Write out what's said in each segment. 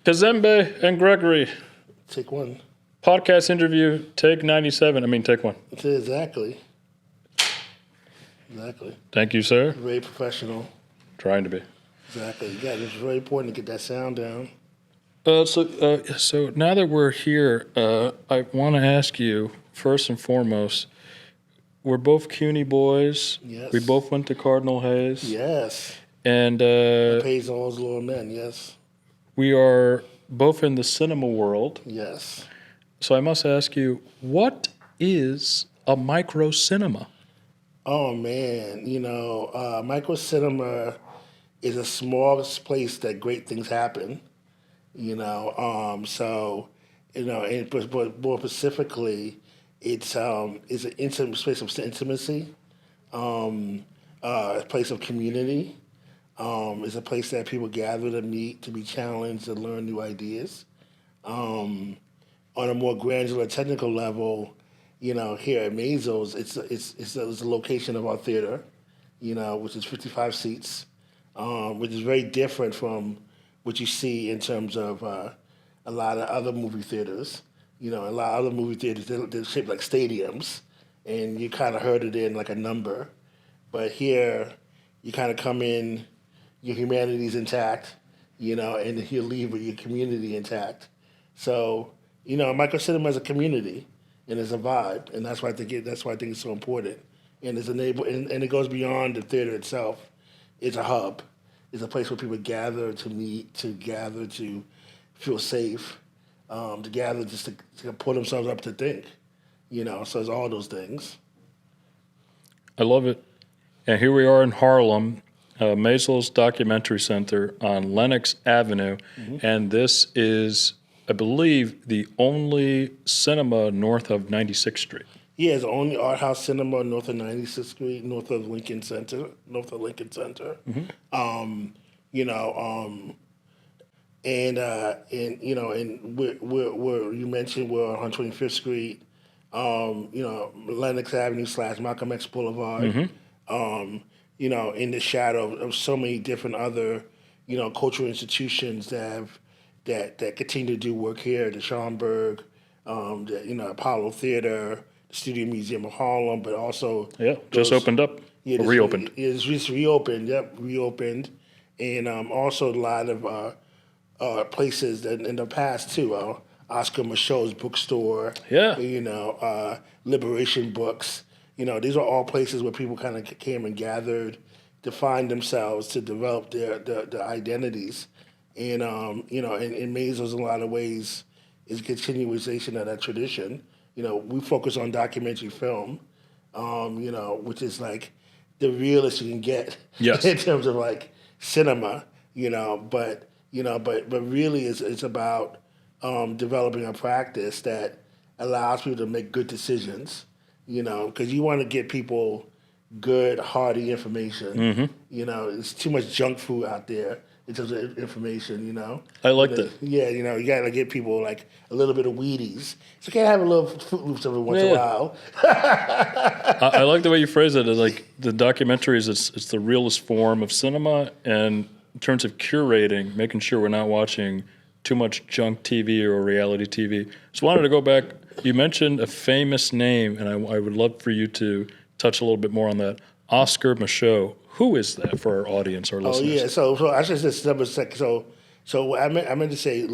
Kazembe and Gregory. Take one. Podcast interview, take 97. I mean, take one. Exactly. Exactly. Thank you, sir. Very professional. Trying to be. Exactly. Yeah, it's very important to get that sound down. So now that we're here, I want to ask you, first and foremost, we're both CUNY boys. Yes. We both went to Cardinal Hayes. Yes. And Pays all those little men, yes. we are both in the cinema world. Yes. So I must ask you, what is a micro cinema? Oh, man. Micro cinema is a small place that great things happen. And but more specifically, it's an intimate space of intimacy, a place of community. It's a place that people gather to meet, to be challenged, to learn new ideas. On a more granular technical level, here at Maysles, it's a location of our theater, which is 55 seats, which is very different from what you see in terms of a lot of other movie theaters. A lot of other movie theaters, they're shaped like stadiums, and you kind of herd it in like a number. But here, you kind of come in, your humanity's intact, and you leave with your community intact. So, micro cinema is a community, and it's a vibe, and that's why I think it's so important. And and it goes beyond the theater itself. It's a hub. It's a place where people gather to meet, to gather to feel safe, to gather just to pull themselves up to think. So it's all those things. I love it. And here we are in Harlem, Maysles Documentary Center on Lenox Avenue, and this is, I believe, the only cinema north of 96th Street. Yeah, it's the only art house cinema north of 96th Street, north of Lincoln Center. And we're you mentioned we're on 125th Street, Lenox Avenue / Malcolm X Boulevard. In the shadow of so many different other, cultural institutions that continue to do work here. The Schomburg, Apollo Theater, the Studio Museum of Harlem, but also just opened up. Yeah, reopened. It's just reopened. Yep, reopened, and also a lot of places that in the past too. Oscar Michaud's bookstore. Yeah. Liberation Books. These are all places where people kind of came and gathered to find themselves, to develop their identities. And, in Maysles, in a lot of ways, is a continuation of that tradition. We focus on documentary film, which is like the realest you can get in terms of like cinema, but really it's about developing a practice that allows people to make good decisions. Because you want to get people good, hearty information. There's too much junk food out there in terms of information, I like that. Yeah, you got to get people like a little bit of Wheaties. So you can't have a little Fruit Loops every once in a while. I like the way you phrase it. Like the documentaries, it's the realest form of cinema, and in terms of curating, making sure we're not watching too much junk TV or reality TV. Just wanted to go back. You mentioned a famous name, and I would love for you to touch a little bit more on that. Oscar Michaud. Who is that for our audience, our listeners? Oh yeah, so I should just double check. So I meant to say.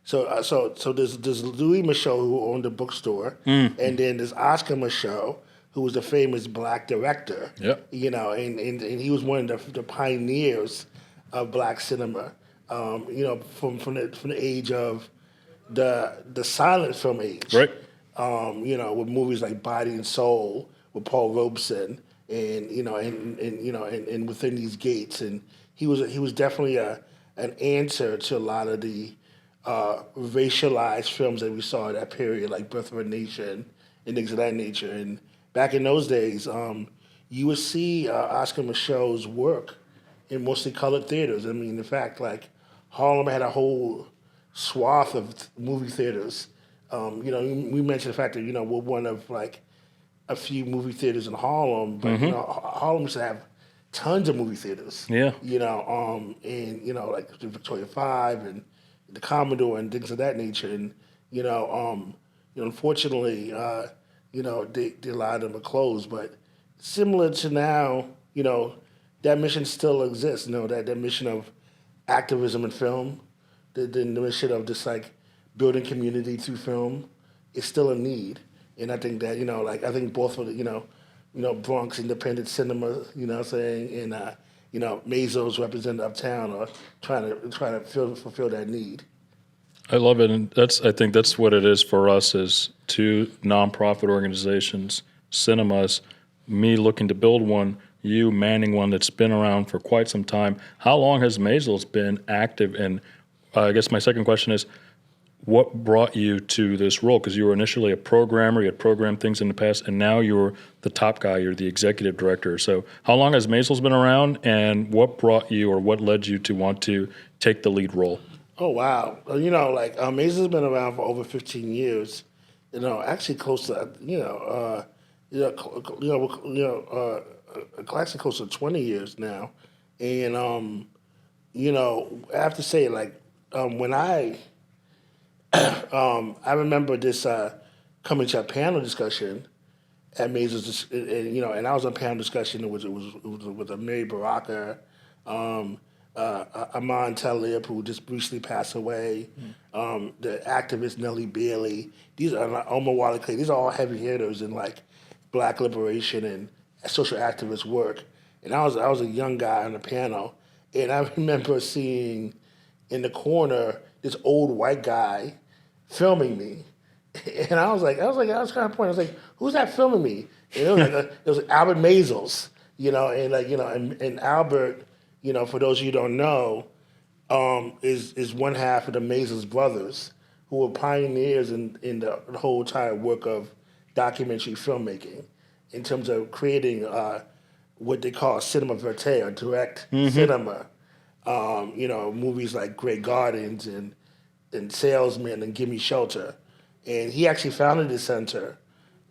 So there's Louis Michaud who owned the bookstore, and then there's Oscar Michaud who was a famous black director. Yeah. And he was one of the pioneers of black cinema. From the age of the silent film age, right? With movies like Body and Soul with Paul Robeson, and within these gates, and he was definitely an answer to a lot of the racialized films that we saw at that period, like Birth of a Nation and things of that nature. And back in those days, you would see Oscar Michaud's work in mostly colored theaters. I mean, in fact, like Harlem had a whole swath of movie theaters. We mentioned the fact that we're one of like a few movie theaters in Harlem, but Harlem used to have tons of movie theaters. Yeah. Like the Victoria 5 and the Commodore and things of that nature. And unfortunately, a lot of them are closed. But similar to now, that mission still exists. That mission of activism in film, the mission of just like building community through film is still a need. And I think that, I think both of the, Bronx independent cinema, saying, and, Maysles represent Uptown are trying to fulfill that need. I love it, and I think that's what it is for us as two nonprofit organizations, cinemas, me looking to build one, you manning one that's been around for quite some time. How long has Maysles been active? And I guess my second question is, what brought you to this role? Because you were initially a programmer, you had programmed things in the past, and now you're the top guy, you're the executive director. So how long has Maysles been around, and what brought you or what led you to want to take the lead role? Oh, wow. Maysles has been around for over 15 years, actually close to, actually close to 20 years now. And, I have to say, when I remember this coming to a panel discussion at Maysles, and I was on a panel discussion. It was with Mary Baraka, Aman Talib, who just recently passed away, the activist Nellie Bailey. These are Omar Wale Clay. These are all heavy hitters in Black liberation and social activist work. And I was a young guy on the panel, and I remember seeing in the corner this old white guy filming me, and I was kind of pointing. I was like, "Who's that filming me?" And it was Albert Maysles, and Albert, for those of you who don't know, is one half of the Maysles brothers, who were pioneers in the whole entire work of documentary filmmaking, in terms of creating what they call cinema verite, or direct cinema. Movies like Great Gardens and Salesman and Gimme Shelter. And he actually founded the center,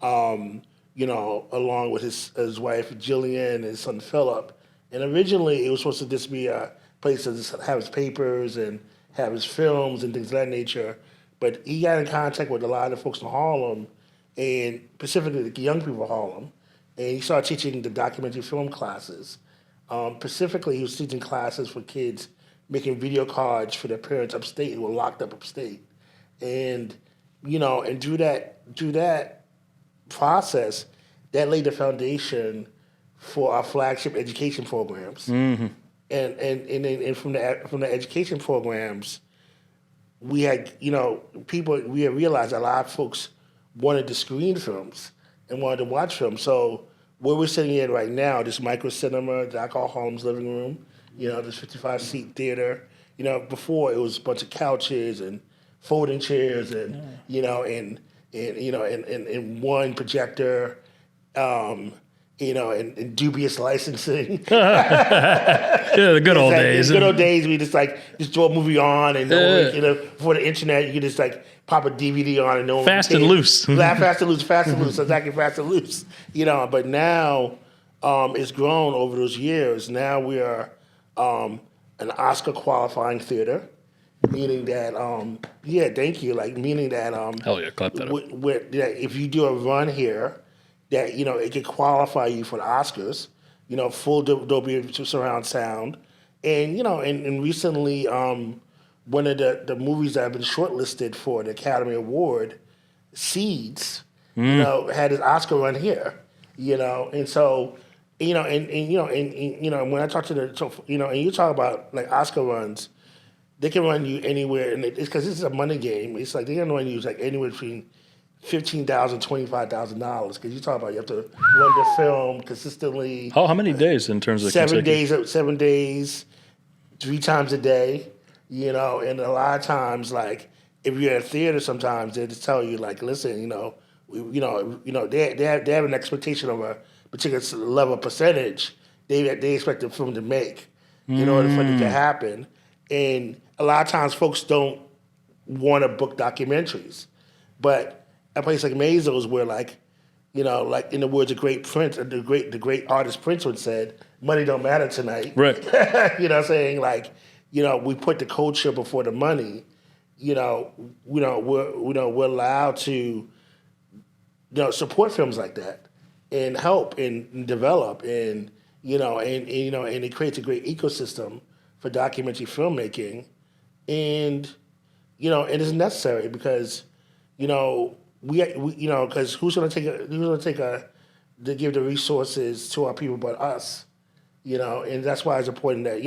along with his wife Jillian and his son Philip. And originally it was supposed to just be a place to just have his papers and have his films and things of that nature. But he got in contact with a lot of folks in Harlem, and specifically the young people of Harlem, and he started teaching the documentary film classes. Specifically, he was teaching classes for kids making video cards for their parents upstate who were locked up upstate. And, and through that process, that laid the foundation for our flagship education programs. Mm-hmm. And from the education programs, we had, we had realized a lot of folks wanted to screen films and wanted to watch films. So where we're sitting in right now, this micro cinema that I call Harlem's living room, this 55-seat theater. Before it was a bunch of couches and folding chairs and and one projector, and dubious licensing. Yeah, the good old days. The good old days, we just throw a movie on, and before the internet, you could just pop a DVD on and no one fast and loose. Fast and loose, exactly, fast and loose. But now it's grown over those years. Now we are an Oscar qualifying theater, meaning that thank you. Meaning that hell yeah, clap that up. That if you do a run here, that it could qualify you for the Oscars. Full Dolby surround sound, and and recently one of the movies that have been shortlisted for the Academy Award, Seeds, had his Oscar run here, and so, and when I talk to and you talk about Oscar runs, they can run you anywhere, and it's because this is a money game. It's they can run you anywhere between $15,000, $25,000, because you talk about you have to run the film consistently. How many days in terms of 7 days? 7 days, 3 times a day. And a lot of times, if you're at a theater, sometimes they just tell you, listen, they have an expectation of a particular level of percentage they expect the film to make in order for it to happen. And a lot of times, folks don't want to book documentaries, but a place like Maysles, where in the words of great Prince, the great artist Prince would said, "Money don't matter tonight." Right. Saying we put the culture before the money. we're allowed to support films like that and help and develop and and it creates a great ecosystem for documentary filmmaking and it is necessary because because who's going to to give the resources to our people but us, and that's why it's important that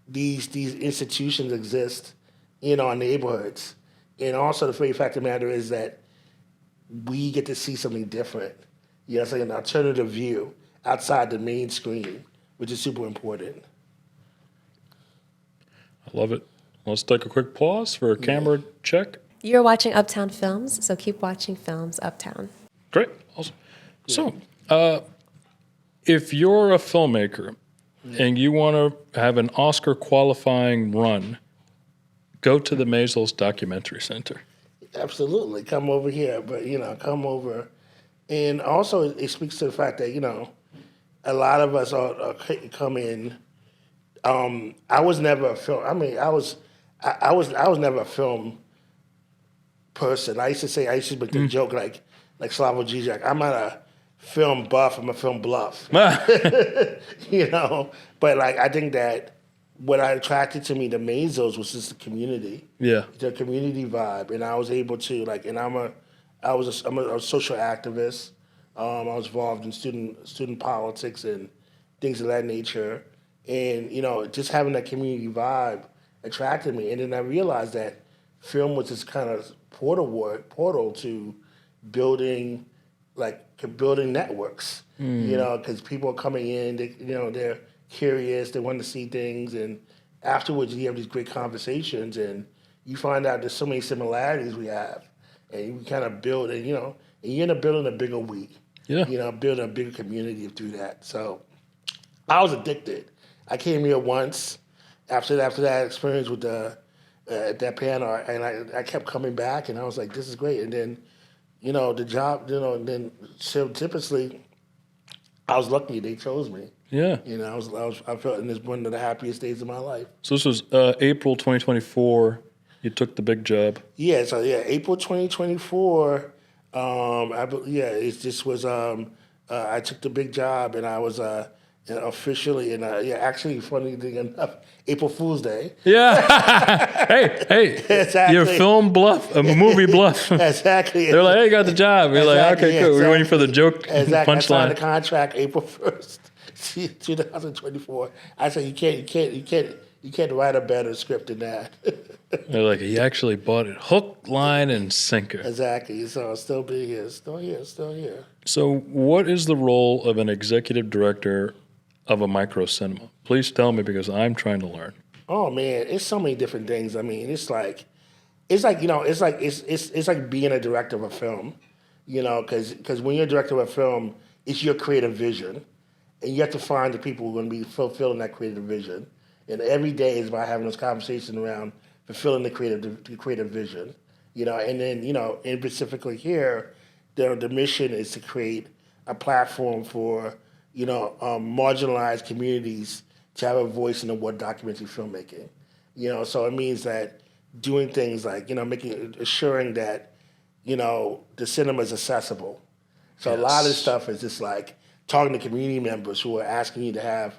these institutions exist in our neighborhoods, and also the very fact of the matter is that we get to see something different, it's like an alternative view outside the main screen, which is super important. I love it. Let's take a quick pause for a camera check. You're watching Uptown Films, so keep watching films Uptown. Great. Awesome. So, if you're a filmmaker and you want to have an Oscar qualifying run, go to the Maysles Documentary Center. Absolutely. Come over here, but, come over. And also it speaks to the fact that, a lot of us come in. I was never a film. I was never a film person. I used to make the joke like Slavoj Žižek. I'm not a film buff. I'm a film bluff. But I think that what attracted to me to Maysles was just the community. Yeah. The community vibe, and I was able to I'm a social activist. I was involved in student politics and things of that nature. And, just having that community vibe attracted me. And then I realized that film was this kind of portal to building networks, because people are coming in, they're curious, they want to see things. And afterwards you have these great conversations and you find out there's so many similarities we have. And you kind of build, and you end up building a bigger we. Yeah. Building a bigger community through that. So I was addicted. I came here once after that experience with that panel, and I kept coming back, and I was like, this is great. And then, the job, and then serendipitously, I was lucky they chose me. Yeah. I felt in this one of the happiest days of my life. So this was April 2024. You took the big job. Yeah. So April 2024. I took the big job, and I was officially, and actually, funny thing enough, April Fool's Day. Yeah. hey, Exactly. You're film bluff, a movie bluff. Exactly. They're like, hey, you got the job. You're like, okay, cool. Exactly. We're waiting for the joke Exactly. I signed the punchline. contract April 1st, 2024. I said, you can't write a better script than that. They're like, he actually bought it hook, line, and sinker. Exactly. So still be here, still here. So what is the role of an executive director of a micro cinema? Please tell me, because I'm trying to learn. Oh man, it's so many different things. I mean, it's like being a director of a film, because when you're a director of a film, it's your creative vision, and you have to find the people who are going to be fulfilling that creative vision. And every day is about having those conversations around fulfilling the creative vision, And then and specifically here, the mission is to create a platform for marginalized communities to have a voice in the world of documentary filmmaking. So it means that doing things like, assuring that, the cinema is accessible. So Yes. a lot of stuff is just like talking to community members who are asking you to have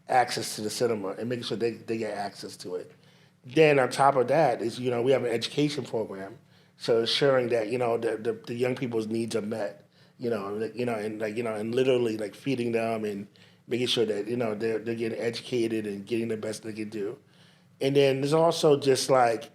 access to the cinema and making sure they get access to it. Then on top of that is, we have an education program. So ensuring that, the young people's needs are met. And literally like feeding them and making sure that they're getting educated and getting the best they can do. And then there's also just like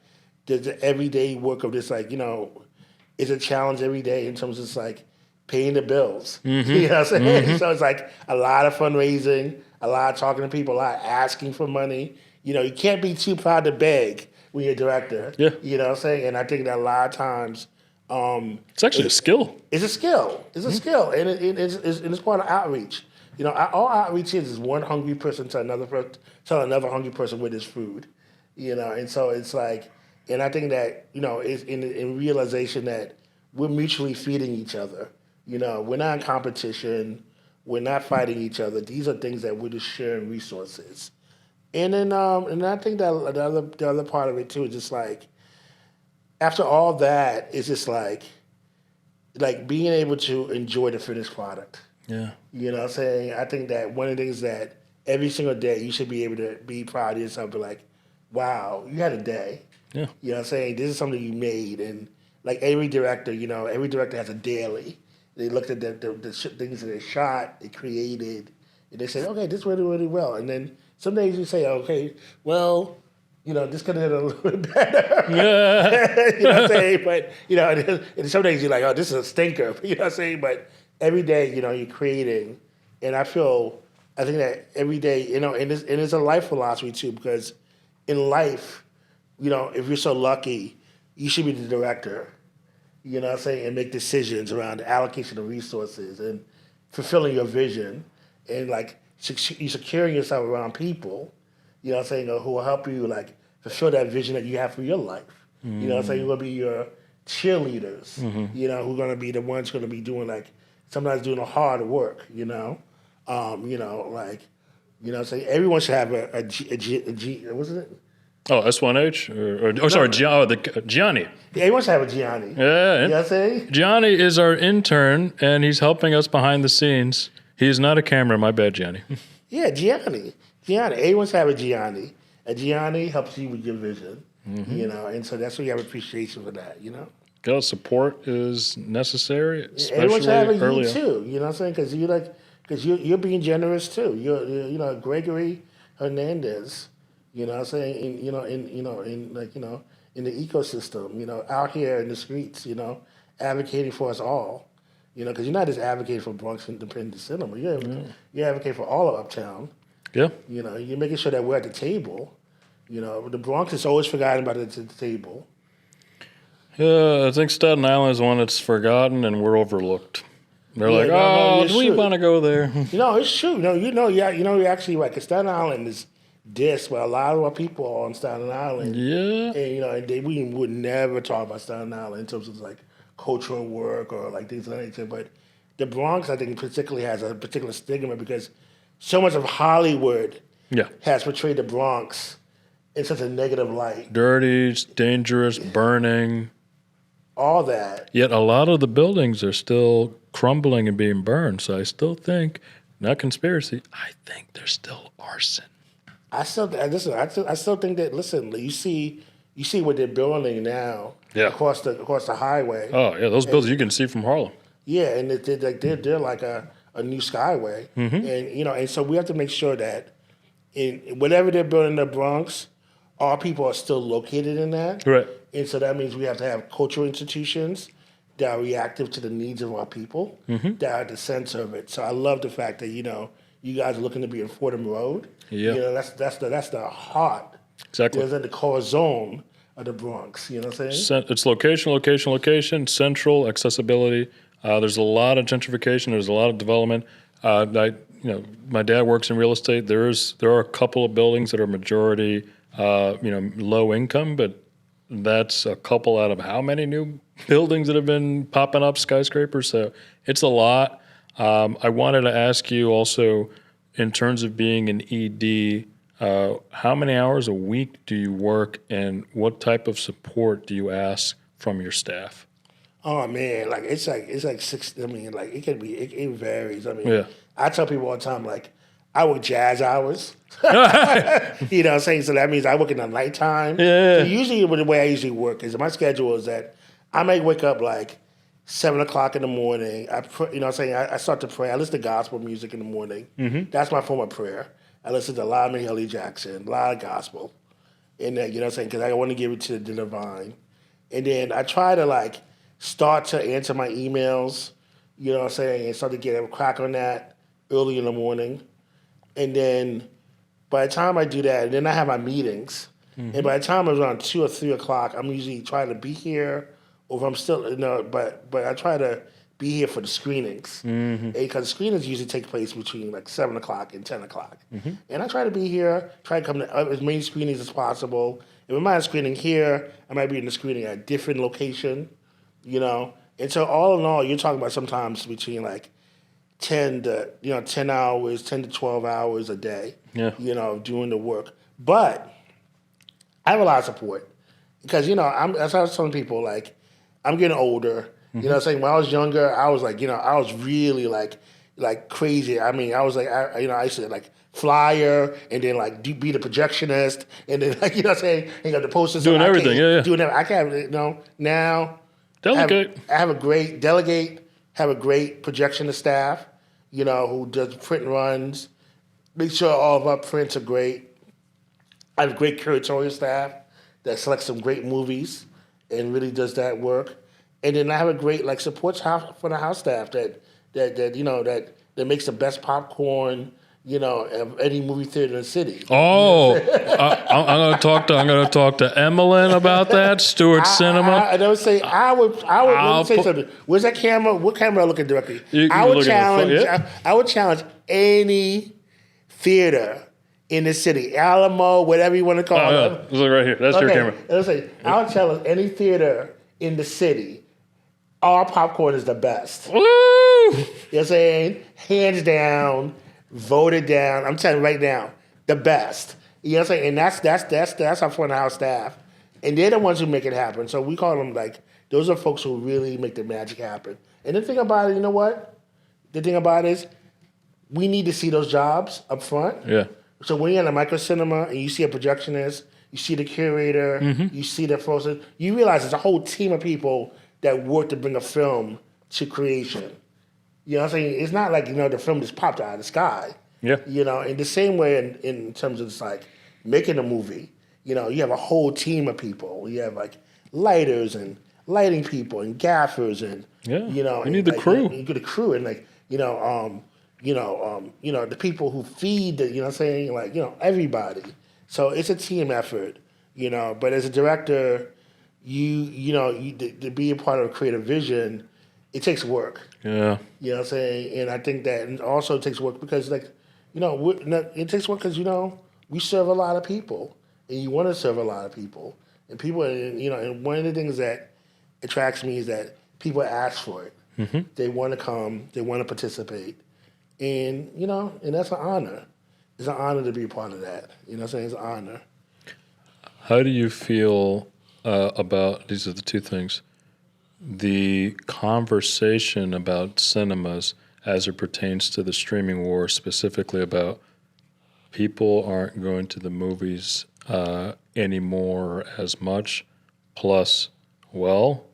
the everyday work of just like it's a challenge every day in terms of just like paying the bills. Mm-hmm. You know what I'm saying? Mm-hmm. So it's like a lot of fundraising, a lot of talking to people, a lot of asking for money. You can't be too proud to beg when you're a director. Yeah. You know what I'm saying? And I think that a lot of times. It's actually a skill. It's a skill. It's a skill, and it's part of outreach. All outreach is one hungry person to another hungry person with his food. And so it's like, and I think that it's in realization that we're mutually feeding each other. We're not in competition. We're not fighting each other. These are things that we're just sharing resources. And then and I think that the other part of it too is just like after all that, it's just like being able to enjoy the finished product. Yeah. You know what I'm saying? I think that one of the things that every single day you should be able to be proud of yourself, be like, wow, you had a day. Yeah. You know what I'm saying? This is something you made. And like every director, every director has a daily. They looked at the things that they shot, they created, and they said, okay, this really, really well. And then some days you say, okay, well, this could have been a little bit better. Yeah. You know what I'm saying? But, and some days you're like, oh, this is a stinker. You know what I'm saying? But every day, you're creating. And I think that every day, and it's a life philosophy too, because in life, if you're so lucky, you should be the director, you know what I'm saying, and make decisions around the allocation of resources and fulfilling your vision and like you securing yourself around people, you know what I'm saying, who will help you like fulfill that vision that you have for your life. You know what I'm saying? Who will be your cheerleaders, who are going to be the ones going to be doing like, sometimes doing the hard work, what I'm saying? Everyone should have a G, what's it? Oh, S1H? Gianni. Yeah, everyone should have a Gianni. Yeah. You know what I'm saying? Gianni is our intern, and he's helping us behind the scenes. He's not a camera. My bad, Gianni. Yeah, Gianni. Everyone should have a Gianni. A Gianni helps you with your vision, and so that's why you have appreciation for that, Support is necessary, everyone should have a especially early you on. too, you know what I'm saying? Because you're being generous too. You're Gregory Hernandez, you know what I'm saying? In the ecosystem, out here in the streets, advocating for us all, because you're not just advocating for Bronx Independent Cinema. You're advocating for all of Uptown. Yeah. You're making sure that we're at the table. The Bronx is always forgotten about at the table. Yeah, I think Staten Island is one that's forgotten and we're overlooked. They're like, we want to go there. It's true. You're actually right. Because Staten Island is dissed by a lot of our people on Staten Island. Yeah. And we would never talk about Staten Island in terms of like cultural work or like things like that. But the Bronx, I think, particularly has a particular stigma because so much of Hollywood has portrayed the Bronx in such a negative light. Dirty, dangerous, burning. All that. Yet a lot of the buildings are still crumbling and being burned. So I still think, not conspiracy, I think there's still arson. I still think that. Listen, you see what they're building now across the highway. Oh yeah, those buildings you can see from Harlem. Yeah, and they're like a new skyway, and so we have to make sure that in whatever they're building in the Bronx, our people are still located in that. Right. And so that means we have to have cultural institutions that are reactive to the needs of our people, that are at the center of it. So I love the fact that, you guys are looking to be in Fordham Road. Yeah. That's the heart. Exactly. That's the core zone of the Bronx. You know what I'm saying? It's location, central, accessibility. There's a lot of gentrification. There's a lot of development. My dad works in real estate. There are a couple of buildings that are majority, low income, but that's a couple out of how many new buildings that have been popping up, skyscrapers. So it's a lot. I wanted to ask you also, in terms of being an ED, how many hours a week do you work, and what type of support do you ask from your staff? Oh man, it's like 6. I mean, like it varies. I mean, I tell people all the time, like I work jazz hours. You know what I'm saying? So that means I work in the nighttime. Yeah. So usually, the way I usually work is my schedule is that I may wake up like 7 o'clock in the morning. I start to pray. I listen to gospel music in the morning. That's my form of prayer. I listen to a lot of Mahalia Jackson, a lot of gospel, and then because I want to give it to the divine. And then I try to start to answer my emails, and start to get a crack on that early in the morning. And then by the time I do that, and then I have my meetings, and by the time it's around 2 or 3 o'clock, I'm usually trying to be here, or if I'm still, but I try to be here for the screenings, because screenings usually take place between 7 o'clock and 10 o'clock. And I try to be here, try to come to as many screenings as possible. If I'm not screening here, I might be in the screening at a different location, And so all in all, you're talking about sometimes between 10 hours, 10 to 12 hours a day, doing the work. But I have a lot of support. because that's how I was telling people, like, I'm getting older. You know what I'm saying? When I was younger, I was like, I was really like crazy. I mean, I was like, I used to like flyer and then like be the projectionist and then like, what I'm saying? And the posters. Doing everything, yeah. Doing everything. I can't, now. Delegate. I have a great projectionist staff, who does print runs, make sure all of our prints are great. I have a great curatorial staff that selects some great movies and really does that work. And then I have a great like support for the house staff that makes the best popcorn, of any movie theater in the city. Oh, I'm going to talk to Emmeline about that. Stewart Cinema. I would say let me say something. Where's that camera? What camera am I looking directly? I would challenge any theater in the city, Alamo, whatever you want to call it. Look right here. That's your camera. Let's say I would challenge any theater in the city. Our popcorn is the best. Woo! You know what I'm saying? Hands down, voted down. I'm telling you right now, the best. You know what I'm saying? And that's our front of house staff. And they're the ones who make it happen. So we call them like, those are folks who really make the magic happen. And the thing about it, you know what? The thing about it is, we need to see those jobs up front. Yeah. So when you're in a micro cinema and you see a projectionist, you see the curator, you see the folks, you realize there's a whole team of people that work to bring a film to creation. You know what I'm saying? It's not like, the film just popped out of the sky. Yeah. In the same way in terms of just like making a movie, you have a whole team of people. You have like lighters and lighting people and gaffers and, you and need the like, crew. You get a crew and like, the people who feed the, you know what I'm saying? Like, everybody. So it's a team effort, but as a director, to be a part of a creative vision, it takes work. Yeah. You know what I'm saying? And I think that it also takes work because, like, it takes work because, we serve a lot of people and you want to serve a lot of people. And people, and one of the things that attracts me is that people ask for it. Mm-hmm. They want to come, they want to participate. And, and that's an honor. It's an honor to be a part of that. You know what I'm saying? It's an honor. How do you feel about, these are the two things, the conversation about cinemas as it pertains to the streaming war, specifically about people aren't going to the movies anymore as much, plus, well,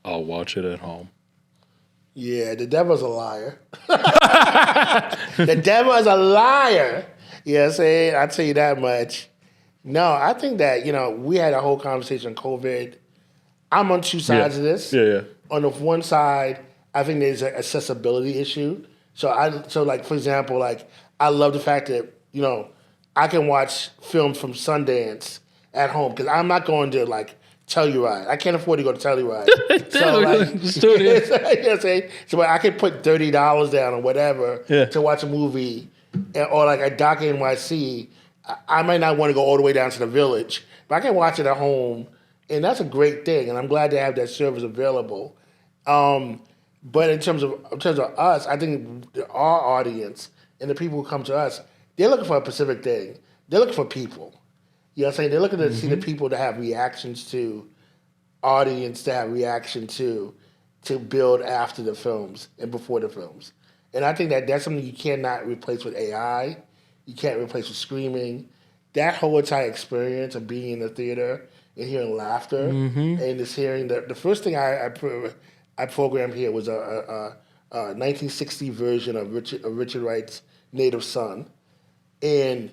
I'll watch it at home. Yeah, the devil's a liar. The devil is a liar. You know what I'm saying? I'll tell you that much. No, I think that, we had a whole conversation on COVID. I'm on two sides of this. Yeah. On the one side, I think there's an accessibility issue. So like, for example, like, I love the fact that, I can watch films from Sundance at home because I'm not going to, like, Telluride. I can't afford to go to Telluride. So, like, studio. You know what I'm saying? So I could put $30 down or whatever to watch a movie, or like at Doc NYC. I might not want to go all the way down to the Village, but I can watch it at home, and that's a great thing. And I'm glad to have that service available. But in terms of us, I think our audience and the people who come to us, they're looking for a specific thing. They're looking for people. You know what I'm saying? They're looking to see the people to have reactions to, audience to have reaction to build after the films and before the films. And I think that that's something you cannot replace with AI. You can't replace with streaming. That whole entire experience of being in the theater and hearing laughter and just hearing the first thing I programmed here was a 1960 version of Richard Wright's Native Son. And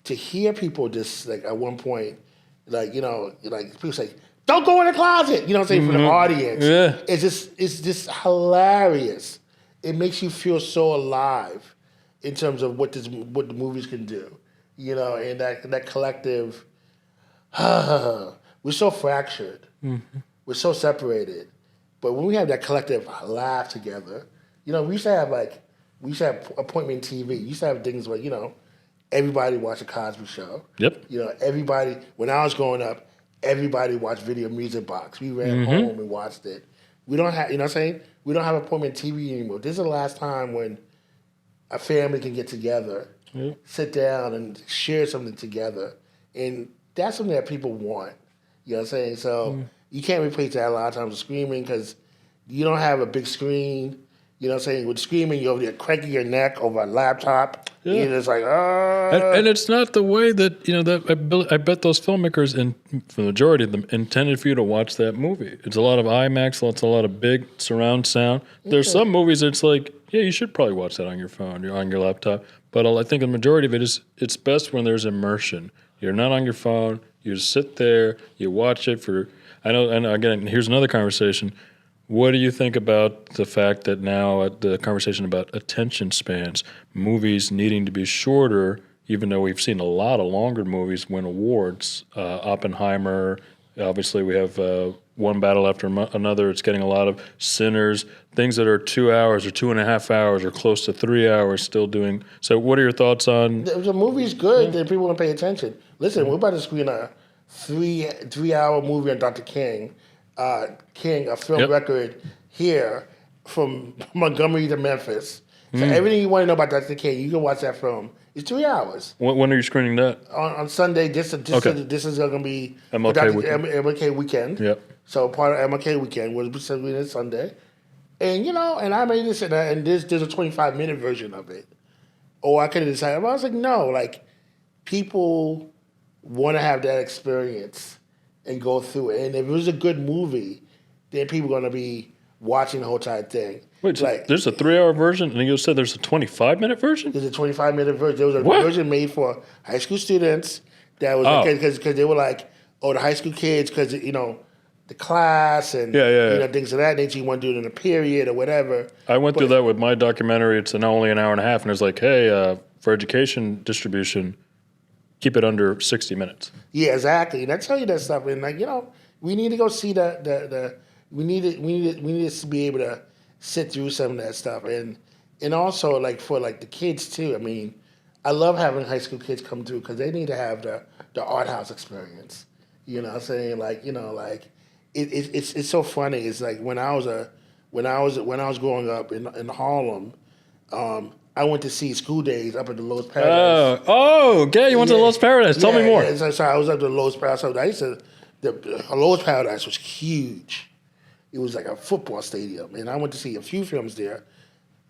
to hear people just, like, at one point, like, like, people say, don't go in the closet, you know what I'm saying, for the audience. Yeah. It's just hilarious. It makes you feel so alive in terms of what the movies can do, and that collective, we're so fractured. We're so separated. But when we have that collective laugh together, we used to have appointment TV. We used to have things where, everybody watched a Cosby Show. Yep. Everybody, when I was growing up, everybody watched Video Music Box. We ran home and watched it. We don't have, you know what I'm saying? We don't have appointment TV anymore. This is the last time when a family can get together, sit down and share something together. And that's something that people want. You know what I'm saying? So you can't replace that a lot of times with streaming because you don't have a big screen. You know what I'm saying? With streaming, you're over there cracking your neck over a laptop. Yeah. You're just like, And it's not the way that, that I bet those filmmakers, for the majority of them, intended for you to watch that movie. It's a lot of IMAX, a lot of big surround sound. There's some movies it's like, yeah, you should probably watch that on your phone, on your laptop. But I think the majority of it is, it's best when there's immersion. You're not on your phone. You just sit there, you watch it and again, here's another conversation. What do you think about the fact that now the conversation about attention spans, movies needing to be shorter, even though we've seen a lot of longer movies win awards? Oppenheimer, obviously we have One Battle After Another. It's getting a lot of Sinners, things that are 2 hours or 2.5 hours or close to 3 hours still doing. So what are your thoughts on? the movie's good, then people want to pay attention. Listen, we're about to screen a three-hour movie on Dr. King, a film record here from Montgomery to Memphis. So everything you want to know about Dr. King, you can watch that film. It's 3 hours. When are you screening that? On Sunday, this is going to be MLK weekend. Yep. So part of MLK weekend was screening Sunday. And, and I made this, and there's a 25-minute version of it. Or I could have decided, but I was like, no, like, people want to have that experience and go through it. And if it was a good movie, then people are going to be watching the whole entire thing. Wait, so there's a 3-hour version, and you said there's a 25-minute version? There's a 25-minute version. There was a version made for high school students that was because they were like, the high school kids, because, the class and things of that nature, you want to do it in a period or whatever. I went through that with my documentary. It's only an hour and a half, and it's like, hey, for education distribution, keep it under 60 minutes. Yeah, exactly. And I tell you that stuff, and we need to go see we need to be able to sit through some of that stuff, and also like for like the kids too. I mean, I love having high school kids come through because they need to have the art house experience. You know what I'm saying? It's so funny. It's like when I was growing up in Harlem, I went to see School Days up at the Lowe's Paradise. Okay. You went to the Lowe's Paradise. Tell me more. Yeah, so I was up to the Lowe's Paradise. The Lowe's Paradise was huge. It was like a football stadium, and I went to see a few films there.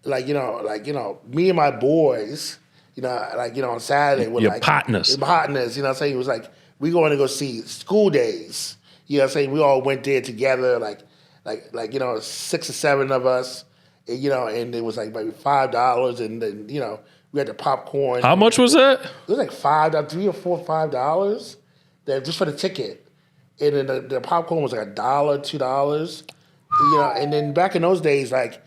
Me and my boys, on Saturday with partners. Partners, you know what I'm saying? It was like we going to go see School Days. You know what I'm saying? We all went there together, like 6 or 7 of us. And it was like maybe $5, and then we had the popcorn. How much was that? It was like $3 or $4, $5, just for the ticket. And then the popcorn was like $1, $2. And then back in those days, like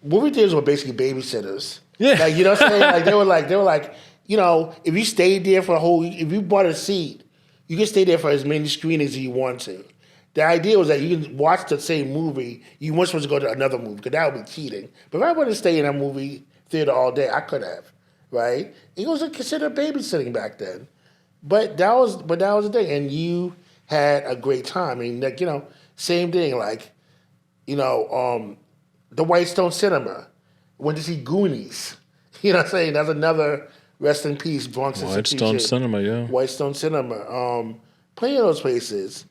movie theaters were basically babysitters. Yeah, like you know what I'm saying? Like they were like if you stayed there for if you bought a seat, you could stay there for as many screenings as you want to. The idea was that you can watch the same movie. You weren't supposed to go to another movie because that would be cheating. But if I wanted to stay in a movie theater all day, I could have, right? It was considered babysitting back then. But that was the thing, and you had a great time. I mean, same thing. The White Stone Cinema. Went to see Goonies. You know what I'm saying? That's another rest in peace Bronx institution. White Stone Cinema, yeah. White Stone Cinema. Plenty of those places.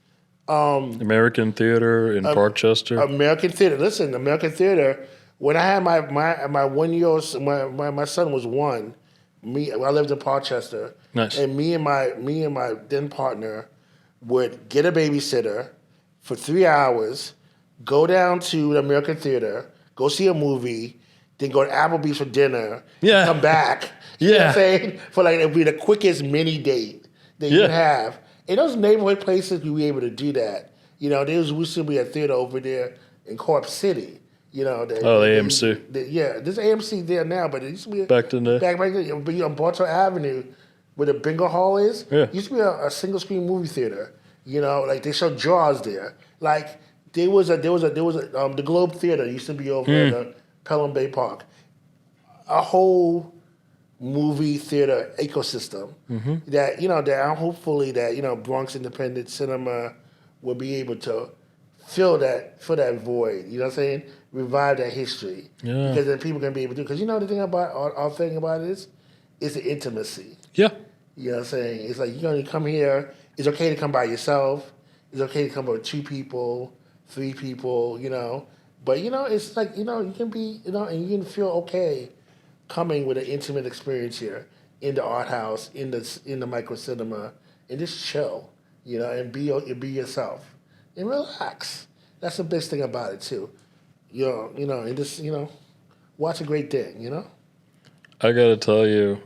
American Theater in Parkchester. American Theater. Listen, American Theater. When I had my 1-year-old, my son was 1. I lived in Parkchester. Nice. And me and my then partner would get a babysitter for 3 hours, go down to the American Theater, go see a movie, then go to Applebee's for dinner, come back. You know what I'm saying? It'd be the quickest mini date that you can have. In those neighborhood places, we were able to do that. There used to be a theater over there in Corp City. The AMC. There's AMC there now, but it used to be back then. Back then, on Bartow Avenue, where the bingo hall is. Yeah. Used to be a single screen movie theater. They showed Jaws there. There was the Globe Theater used to be over at the Pelham Bay Park. A whole movie theater ecosystem that hopefully Bronx Independent Cinema will be able to fill that void. You know what I'm saying? Revive that history. Yeah. Because then people can be able to. Because the thing about our thing about it is the intimacy. Yeah. You know what I'm saying? It's like you're gonna come here it's okay to come by yourself. It's okay to come with 2 people, 3 people, But, it's like, you can be, and you can feel okay coming with an intimate experience here in the art house, in the micro cinema, and just chill, and be yourself and relax. That's the best thing about it too, and just watch a great thing, I got to tell you,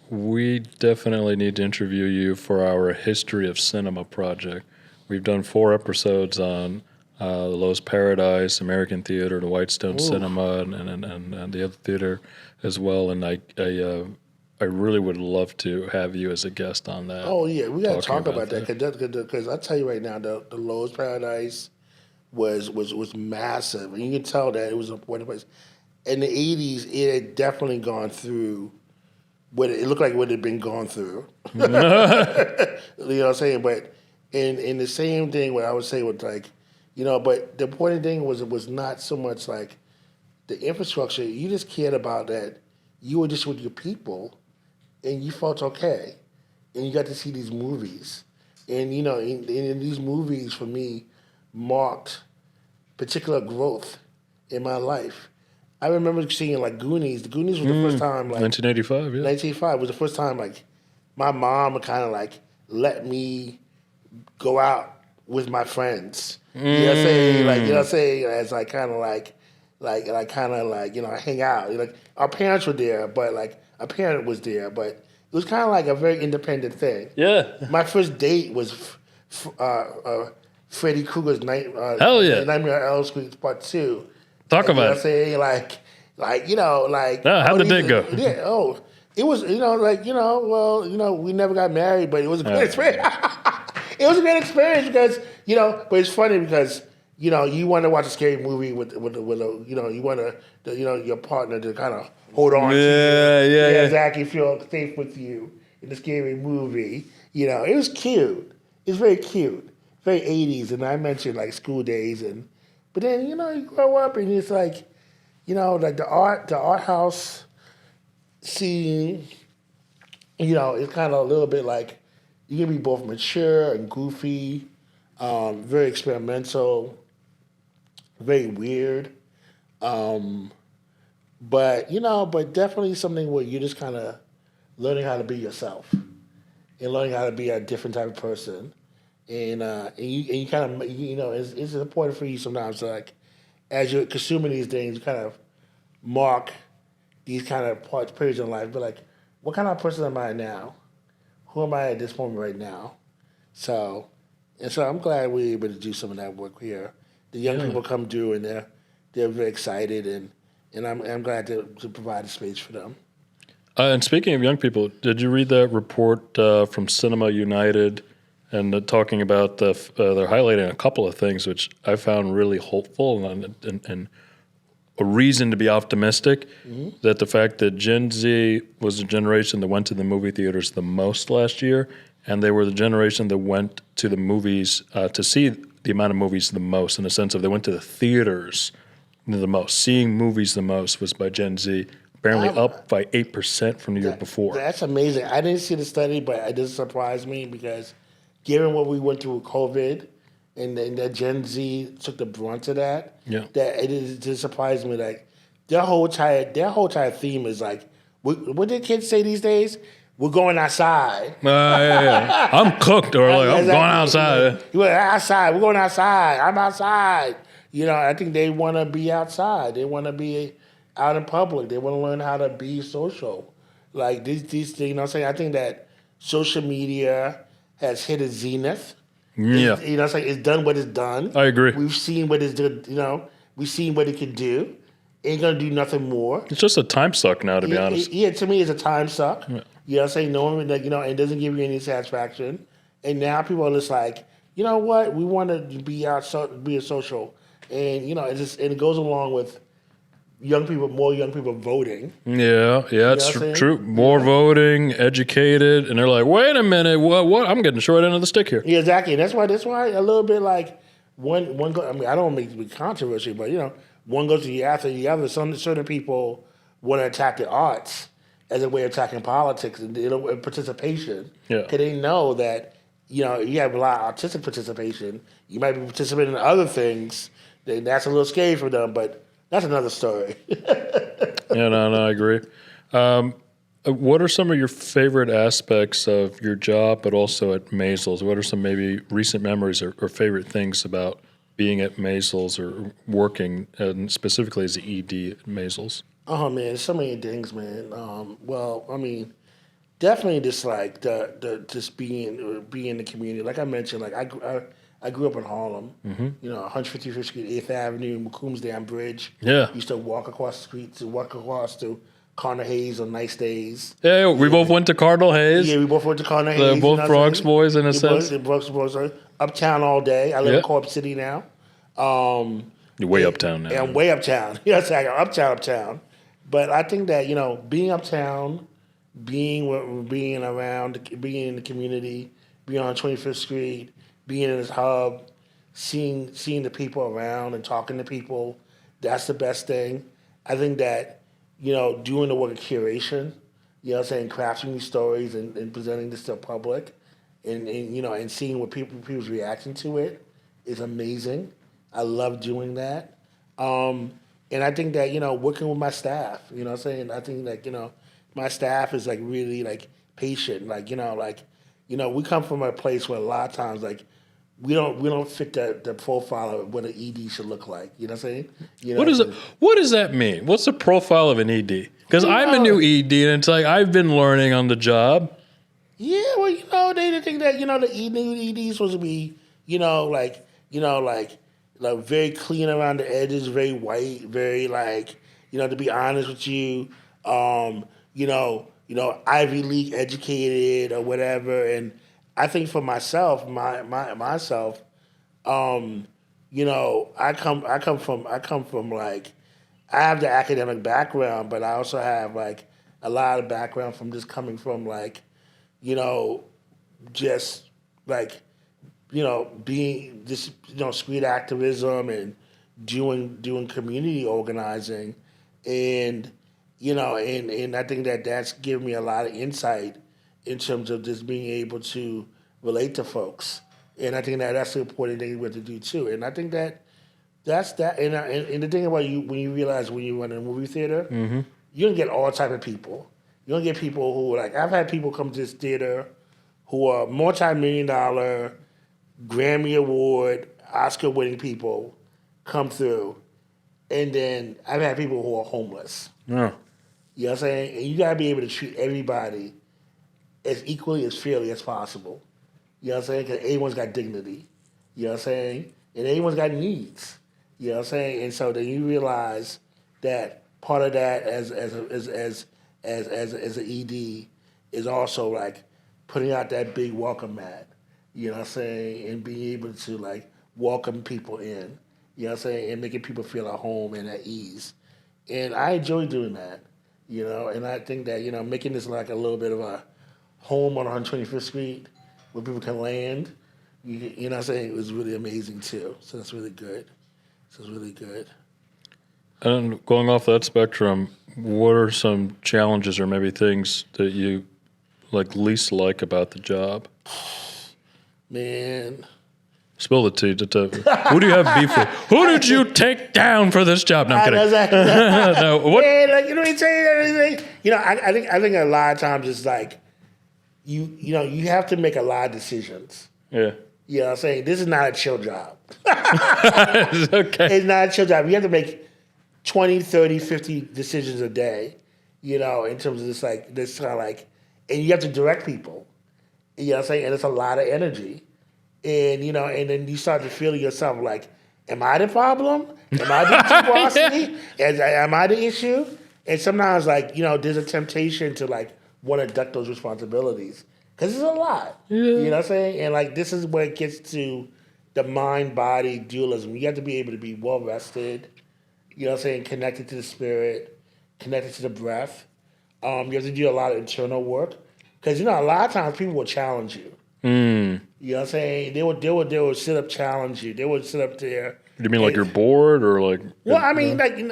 we definitely need to interview you for our History of Cinema project. We've done 4 episodes on the Lowe's Paradise, American Theater, the Whitestone Cinema, and the other theater as well. And I really would love to have you as a guest on that. Oh yeah, we got to talk talking about that because I tell you right now, the Lowe's Paradise was massive, and you can tell that it was an important place. In the '80s, it had definitely gone through what it looked like what it had been gone through. You know what I'm saying? But in the same thing, what I would say was like, but the important thing was it was not so much like the infrastructure. You just cared about that you were just with your people, and you felt okay, and you got to see these movies, and in these movies for me marked particular growth in my life. I remember seeing like Goonies. The Goonies was the first time, like 1985, yeah. 1985 was the first time, like my mom would kind of like let me go out with my friends. You know what I'm saying? Like, as I kind of hang out. Like our parents were there, but like a parent was there, but it was kind of like a very independent thing. Yeah. My first date was Freddy Krueger's Hell yeah. Nightmare on Elm Street Part 2. Talk You know about what I'm saying? how'd the date go? Yeah, it was, we never got married, but it was a great experience. It was a great experience because, but it's funny because, you want to watch a scary movie with you want your partner to kind of hold on to you. Yeah. Exactly, feel safe with you in the scary movie. It was cute. It was very cute. Very 80s, and I mentioned like school days, but then you grow up and it's like, like the art house scene, it's kind of a little bit like you can be both mature and goofy, very experimental, very weird, but definitely something where you're just kind of learning how to be yourself and learning how to be a different type of person. And you kind of, it's important for you sometimes to like, as you're consuming these things, you kind of mark these kind of periods in life. But like, what kind of person am I now? Who am I at this moment right now? So I'm glad we're able to do some of that work here. The young people come through and they're very excited, and I'm glad to provide a space for them. And speaking of young people, did you read that report from Cinema United? And talking about they're highlighting a couple of things which I found really hopeful and a reason to be optimistic. Mm-hmm. That the fact that Gen Z was the generation that went to the movie theaters the most last year, and they were the generation that went to the movies to see the amount of movies the most, in the sense of they went to the theaters the most. Seeing movies the most was by Gen Z, apparently up by 8% from the year before. That's amazing. I didn't see the study, but it does surprise me because given what we went through with COVID, and that Gen Z took the brunt of that, that it just surprised me. Like their whole entire theme is like, what did kids say these days? We're going outside. Yeah. I'm cooked, or like I'm going outside. You went outside. We're going outside. I'm outside. I think they want to be outside. They want to be out in public. They want to learn how to be social. Like these things. You know what I'm saying? I think that social media has hit a zenith. Yeah. It's like it's done what it's done. I agree. We've seen what it's done, we've seen what it can do. Ain't gonna do nothing more. It's just a time suck now, to be honest. Yeah, to me it's a time suck. Yeah. You know what I'm saying? Knowing that, it doesn't give you any satisfaction. And now people are just like, you know what, we want to be be a social. And it goes along with more young people voting. Yeah, it's true. More voting, educated, and they're like, wait a minute, what? I'm getting the short end of the stick here. Yeah, exactly. And that's why a little bit like one go, I mean, I don't make it be controversy, but one goes to the other. Some certain people want to attack the arts as a way of attacking politics and participation. Yeah. Because they know that you have a lot of artistic participation. You might be participating in other things. Then that's a little scary for them, but that's another story. Yeah, no, I agree. What are some of your favorite aspects of your job, but also at Maysles? What are some maybe recent memories or favorite things about being at Maysles or working, and specifically as the ED at Maysles? Oh man, so many things, man. Well, I mean, definitely just like the just being in the community. Like I mentioned, like I grew up in Harlem. 155th Street, 8th Avenue, McCombs Dam Bridge. Yeah. Used to walk across the street to walk across to Connor Hayes on nice days. Yeah, we both went to Cardinal Hayes. Yeah, we both went to Connor They're Hayes. both Bronx boys in a sense. Bronx boys. Uptown all day. I live in Co-op City now. You're way uptown now. Yeah, I'm way uptown. Yes, I got uptown. But I think that being uptown, being around, being in the community, being on 25th Street, being in this hub, seeing the people around and talking to people, that's the best thing. I think that doing the work of curation, crafting these stories and presenting this to the public, and seeing what people's reaction to it is amazing. I love doing that. And I think that, working with my staff, I think that, my staff is like really like patient. We come from a place where a lot of times we don't fit the profile of what an ED should look like. You know what I'm saying? What does that mean? What's the profile of an ED? Because I'm a new ED, and it's like I've been learning on the job. Yeah, well, they think that the new ED is supposed to be like very clean around the edges, very white, very to be honest with you, Ivy League educated or whatever. And I think for myself, myself, I come from like, I have the academic background, but I also have like a lot of background from just coming from just like, being just, street activism and doing community organizing. And, and I think that that's given me a lot of insight in terms of just being able to relate to folks. And I think that that's the important thing we have to do too. And I think that that's that. And the thing about when you realize when you run a movie theater, you're going to get all type of people. You're going to get people who I've had people come to this theater who are multi-million-dollar, Grammy Award, Oscar-winning people come through. And then I've had people who are homeless. Yeah. You know what I'm saying? And you got to be able to treat everybody as equally, as fairly as possible. You know what I'm saying? Because everyone's got dignity. You know what I'm saying? And everyone's got needs. You know what I'm saying? And so then you realize that part of that as an ED is also like putting out that big welcome mat. You know what I'm saying? And being able to welcome people in. You know what I'm saying? And making people feel at home and at ease. And I enjoy doing that. And I think that, making this like a little bit of a home on 125th Street where people can land, you know what I'm saying, it was really amazing too. So that's really good. And going off that spectrum, what are some challenges or maybe things that you least like about the job? Man. Spill the tea. Who do you have beef with? Who did you take down for this job? No, I'm kidding. No, what? Man, what I'm saying? I think a lot of times it's like you have to make a lot of decisions. Yeah. You know what I'm saying? This is not a chill job. Okay. It's not a chill job. You have to make 20, 30, 50 decisions a day, in terms of this kind of and you have to direct people. You know what I'm saying? And it's a lot of energy. And, and then you start to feel yourself am I the problem? Am I the generosity? Am I the issue? And sometimes, there's a temptation to, want to duck those responsibilities. Because it's a lot. Yeah. You know what I'm saying? And, this is where it gets to the mind-body dualism. You have to be able to be well-rested, you know what I'm saying, connected to the spirit, connected to the breath. You have to do a lot of internal work. Because, a lot of times people will challenge you. Mm. You know what I'm saying? They would sit up, challenge you. They would sit up there. Do you mean you're bored or Well, I mean, there's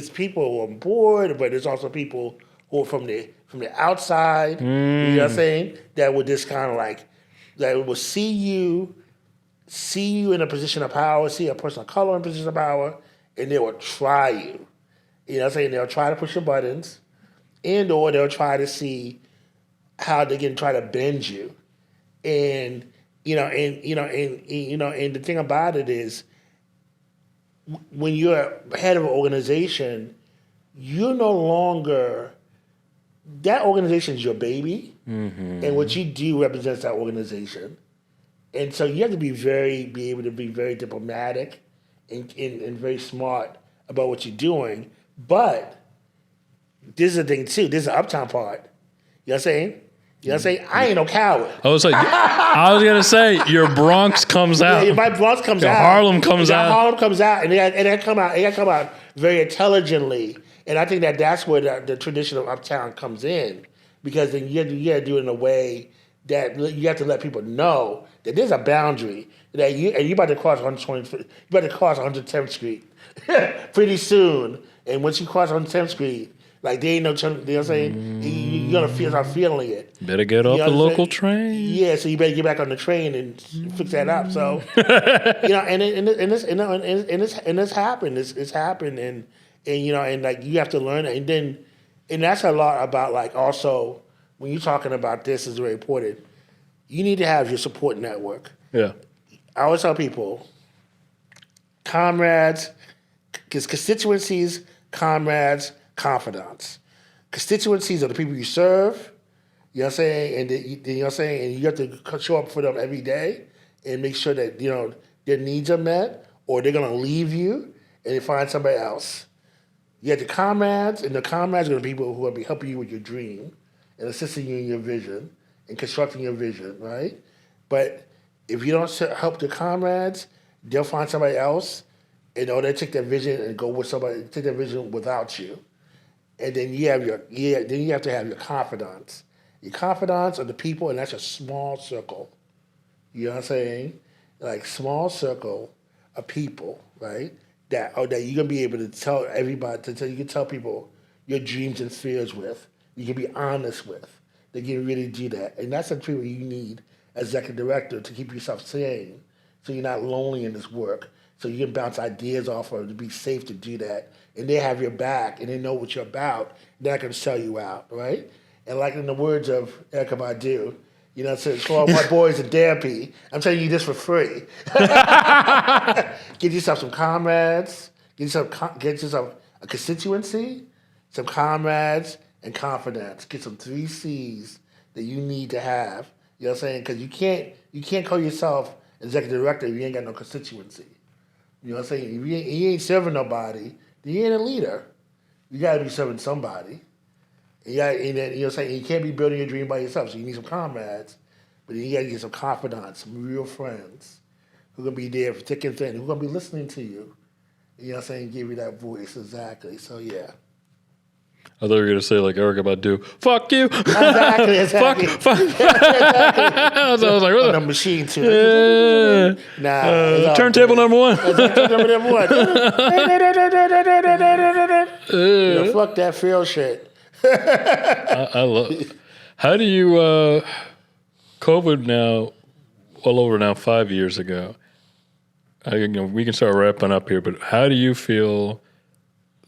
people who are bored, but there's also people who are from the from the outside, you know what I'm saying, that would just kind of like, that will see you in a position of power, see a person of color in a position of power, and they will try you. You know what I'm saying? They'll try to push your buttons, and or they'll try to see how they can try to bend you. And and the thing about it is, when you're head of an organization, you're no longer, that organization is your baby, and what you do represents that organization. And so you have to be able to be very diplomatic and very smart about what you're doing. But this is the thing too. This is the Uptown part. You know what I'm saying? You know what I'm saying? I ain't no coward. I was gonna say your Bronx comes out. Yeah, my Bronx comes out. Harlem comes out. Harlem comes out, and they come out very intelligently. And I think that's where the tradition of Uptown comes in, because then you have to do it in a way that you have to let people know that there's a boundary that you about to cross 110th Street pretty soon. And once you cross 110th Street, like there ain't no, you know what I'm saying? You're gonna start feeling it. Better get off the local train. Yeah, so you better get back on the train and fix that up. So and this happened. It's happened, and like you have to learn it, and that's a lot about, like, also when you're talking about this is very important. You need to have your support network. Yeah. I always tell people, comrades, because constituencies, comrades, confidants. Constituencies are the people you serve, you know what I'm saying? And you know what I'm saying? And you have to show up for them every day and make sure that, their needs are met, or they're gonna leave you and they find somebody else. You have the comrades, and the comrades are gonna be people who are gonna be helping you with your dream and assisting you in your vision and constructing your vision, right? But if you don't help the comrades, they'll find somebody else, and they'll take their vision and go with somebody, take their vision without you. And then you have to have your confidants. Your confidants are the people, and that's a small circle. You know what I'm saying? Like, small circle of people, right? That you're gonna be able to tell everybody, you can tell people your dreams and fears with. You can be honest with. They can really do that. And that's the people you need as executive director to keep yourself sane, so you're not lonely in this work. So you can bounce ideas off of, to be safe to do that. And they have your back, and they know what you're about. They're not going to sell you out, right? And like in the words of Erykah Badu, for all my boys in Dampy, I'm telling you this for free. Get yourself some comrades, get yourself a constituency, some comrades, and confidence. Get some 3 C's that you need to have. You know what I'm saying? Because you can't call yourself executive director if you ain't got no constituency. You know what I'm saying? If you ain't serving nobody, then you ain't a leader. You got to be serving somebody. You know what I'm saying? You can't be building your dream by yourself, so you need some comrades. But then you got to get some confidants, some real friends who are going to be there for thick and thin, who are going to be listening to you. You know what I'm saying? Give you that voice, exactly. So, yeah. I thought you were going to say, like Erykah Badu, fuck you. Exactly. Fuck. I was like, what the machine, too. turntable number 1. Turntable number 1. Fuck that fail shit. I love it. How do you, COVID now, well over now 5 years ago, we can start wrapping up here, but how do you feel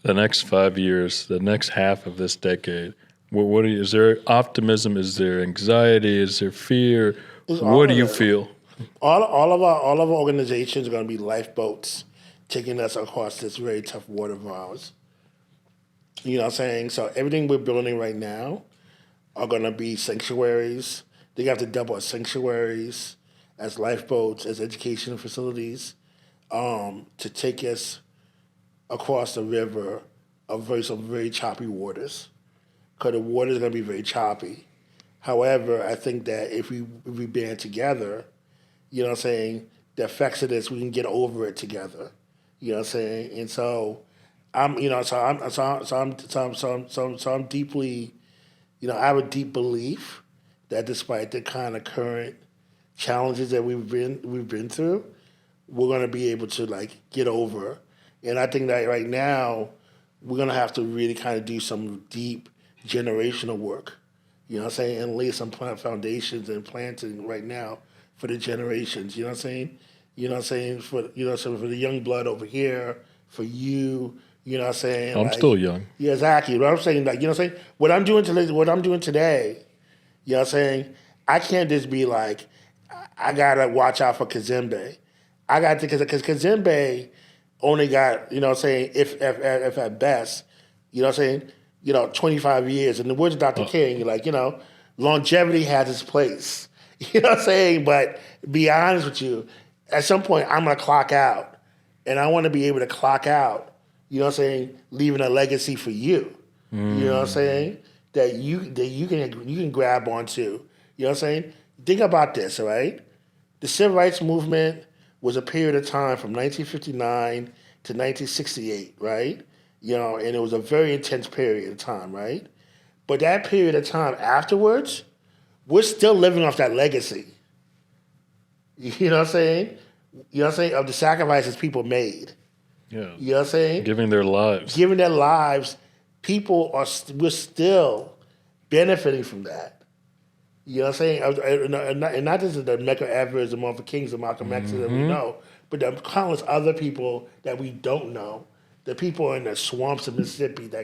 the next 5 years, the next half of this decade? Is there optimism? Is there anxiety? Is there fear? What do you feel? All of our organizations are going to be lifeboats taking us across this very tough water of ours. You know what I'm saying? So everything we're building right now are going to be sanctuaries. They have to double as sanctuaries, as lifeboats, as educational facilities, to take us across the river of some very choppy waters, because the water is going to be very choppy. However, I think that if we band together, you know what I'm saying, the effects of this, we can get over it together. You know what I'm saying? And so I'm deeply, I have a deep belief that despite the kind of current challenges that we've been through, we're going to be able to, like, get over. And I think that right now we're going to have to really kind of do some deep generational work. You know what I'm saying? And lay some foundations and planting right now for the generations. You know what I'm saying? You know what I'm saying? So for the young blood over here, for you. You know what I'm saying? I'm still young. Yeah, exactly. What I'm saying, like, you know what I'm saying? What I'm doing today, you know what I'm saying? I can't just be like, I gotta watch out for Kazembe. I got to, because Kazembe only got, you know what I'm saying, if at best, you know what I'm saying, 25 years. In the words of Dr. King, like, longevity has its place. You know what I'm saying? But be honest with you, at some point I'm gonna clock out. And I wanna be able to clock out, you know what I'm saying, leaving a legacy for you. You know what I'm saying? That you can grab onto. You know what I'm saying? Think about this, all right? The civil rights movement was a period of time from 1959 to 1968, right? And it was a very intense period of time, right? But that period of time afterwards, we're still living off that legacy. You know what I'm saying? You know what I'm saying? Of the sacrifices people made. Yeah. You know what I'm saying? Giving their lives. Giving their lives, we're still benefiting from that. You know what I'm saying? And not just the Medgar Evers, the Martin Kings, the Malcolm X's that we know, but the countless other people that we don't know. The people in the swamps of Mississippi that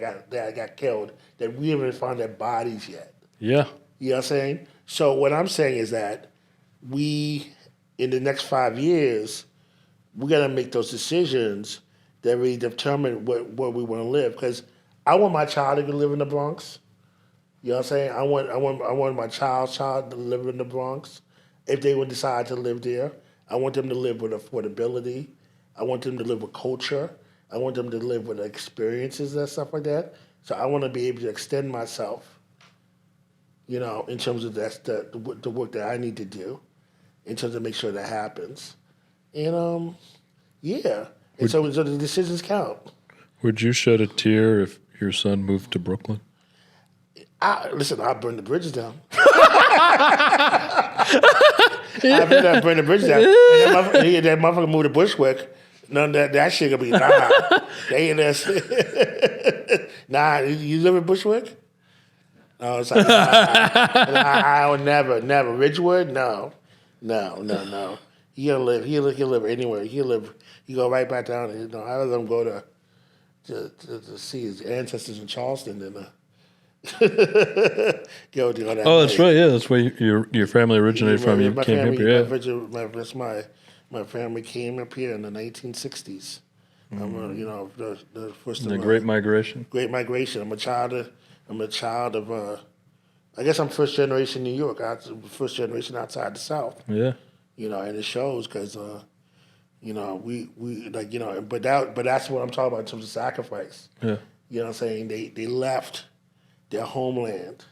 got killed, that we haven't found their bodies yet. Yeah. You know what I'm saying? So what I'm saying is that we, in the next 5 years, we got to make those decisions that really determine where we want to live. Because I want my child to live in the Bronx. You know what I'm saying? I want my child's child to live in the Bronx. If they would decide to live there, I want them to live with affordability. I want them to live with culture. I want them to live with experiences and stuff like that. So I want to be able to extend myself, in terms of the work that I need to do, in terms of make sure that happens. And yeah. And so the decisions count. Would you shed a tear if your son moved to Brooklyn? Listen, I'll burn the bridges down. I'll burn the bridges down. And that motherfucker moved to Bushwick. None of that shit gonna be They ain't that. Nah, you live in Bushwick? No, it's like I would never. Ridgewood? No. He'll live anywhere. He go right back down. I'd rather him go to see his ancestors in Charleston than go to that. Oh, that's right. Yeah, that's where your family originated from. You came here. My family came up here in the 1960s. The first. The Great Migration. Great Migration. I'm a child of. I guess I'm first generation New York. First generation outside the South. Yeah. And it shows because, but that's what I'm talking about in terms of sacrifice. Yeah. You know what I'm saying? They left their homeland,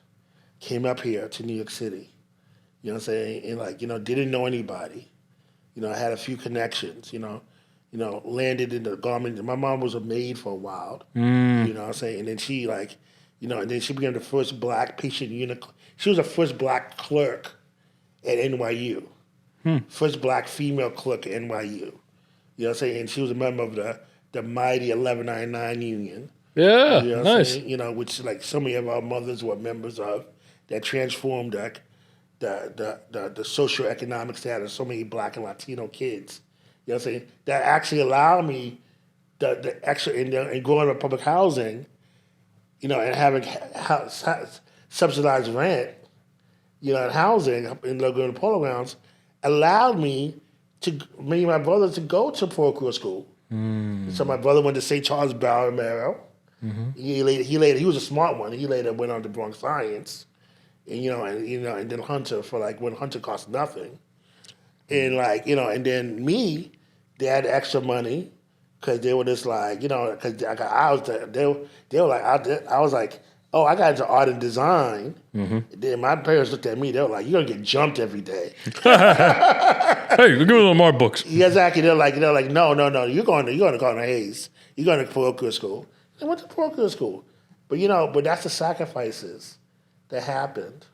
came up here to New York City. You know what I'm saying? And didn't know anybody. Had a few connections. Landed in the garment. My mom was a maid for a while. You know what I'm saying? And then she and then she became the first black patient unit. She was the first black clerk at NYU. First black female clerk at NYU. You know what I'm saying? And she was a member of the mighty 1199 Union. Yeah, you know nice. Which like so many of our mothers were members of, that transformed the socioeconomic status of so many black and Latino kids. You know what I'm saying? That actually allowed me the extra and growing up public housing, and having subsidized rent, and housing and going to Polo Grounds, allowed me and my brother to go to Polo School. So my brother went to St. Charles Borromeo. He was a smart one. He later went on to Bronx Science, and then Hunter for when Hunter cost nothing, and and then me, they had extra money because they were just because they were like I was like, oh, I got into art and design. Then my parents looked at me. They were like, "You're gonna get jumped every day." Hey, give me a little more books. Yeah, exactly. They're like, no. You're going to Cardinal Hayes. You're going to parochial school. I went to parochial school, but that's the sacrifices that happened.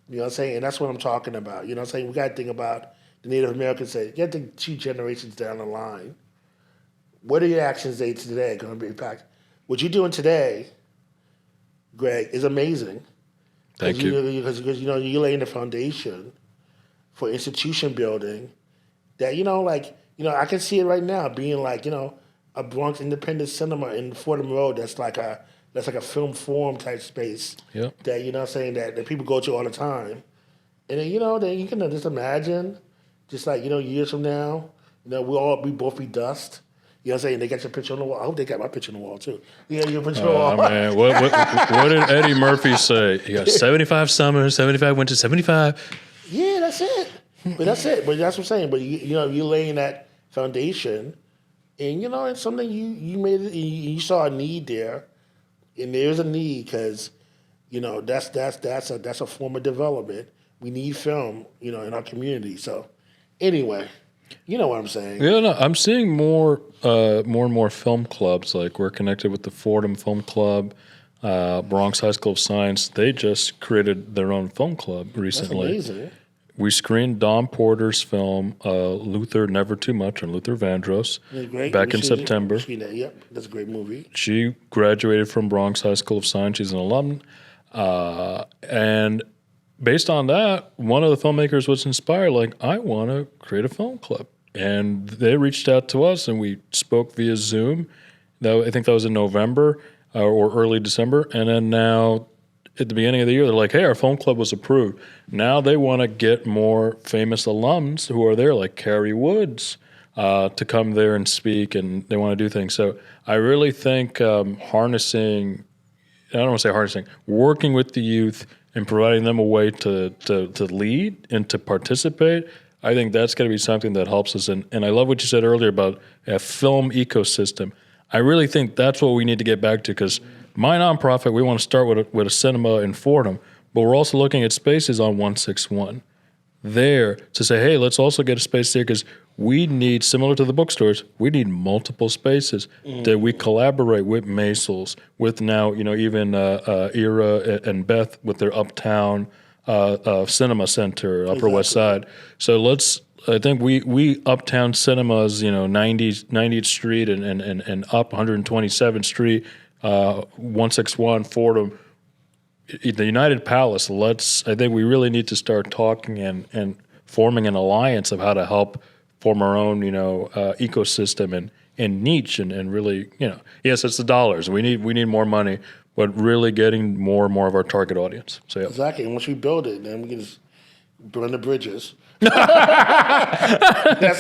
You know what I'm saying? And that's what I'm talking about. You know what I'm saying? We got to think about the Native Americans. Say, you got to think 2 generations down the line. What are your actions today going to be impacted? What you're doing today Greg, is amazing. Thank you. Because you're laying the foundation for institution building that, I can see it right now being like, a Bronx independent cinema in Fordham Road that's like a film forum type space. Yep. That, that people go to all the time. And then, then you can just imagine, just like, years from now, we both be dust. You know what I'm saying? They got your picture on the wall. I hope they got my picture on the wall, too. Yeah, your picture on the wall. Man, what did Eddie Murphy say? You got 75 summers, 75 winters, 75. Yeah, that's it. But that's it. But that's what I'm saying. But, you're laying that foundation, and, it's something you made it, you saw a need there, and there's a need because, that's a form of development. We need film, in our community. So, anyway, you know what I'm saying. Yeah, no, I'm seeing more and more film clubs. Like we're connected with the Fordham Film Club, Bronx High School of Science. They just created their own film club recently. That's amazing. We screened Don Porter's film, Luther Never Too Much, on Luther Vandross, back in September. Yep, that's a great movie. She graduated from Bronx High School of Science. She's an alum. And based on that, one of the filmmakers was inspired, like, I want to create a film club. And they reached out to us, and we spoke via Zoom. I think that was in November or early December. And then now, at the beginning of the year, they're like, hey, our film club was approved. Now they want to get more famous alums who are there, like Carrie Woods, to come there and speak, and they want to do things. So I really think harnessing, I don't want to say harnessing, working with the youth and providing them a way to lead and to participate, I think that's going to be something that helps us. And I love what you said earlier about a film ecosystem. I really think that's what we need to get back to, because my nonprofit, we want to start with a cinema in Fordham, but we're also looking at spaces on 161 there to say, hey, let's also get a space there, because we need, similar to the bookstores, we need multiple spaces that we collaborate with Maysles, with now, even Ira and Beth with their Uptown Cinema Center, Upper West Side. So I think we Uptown Cinemas, 90th Street and up 127th Street, 161 Fordham, the United Palace. I think we really need to start talking and forming an alliance of how to help form our own, ecosystem and niche and really, yes, it's the dollars. We need more money, but really getting more and more of our target audience. So yeah. Exactly. And once we build it, then we can just burn the bridges. that's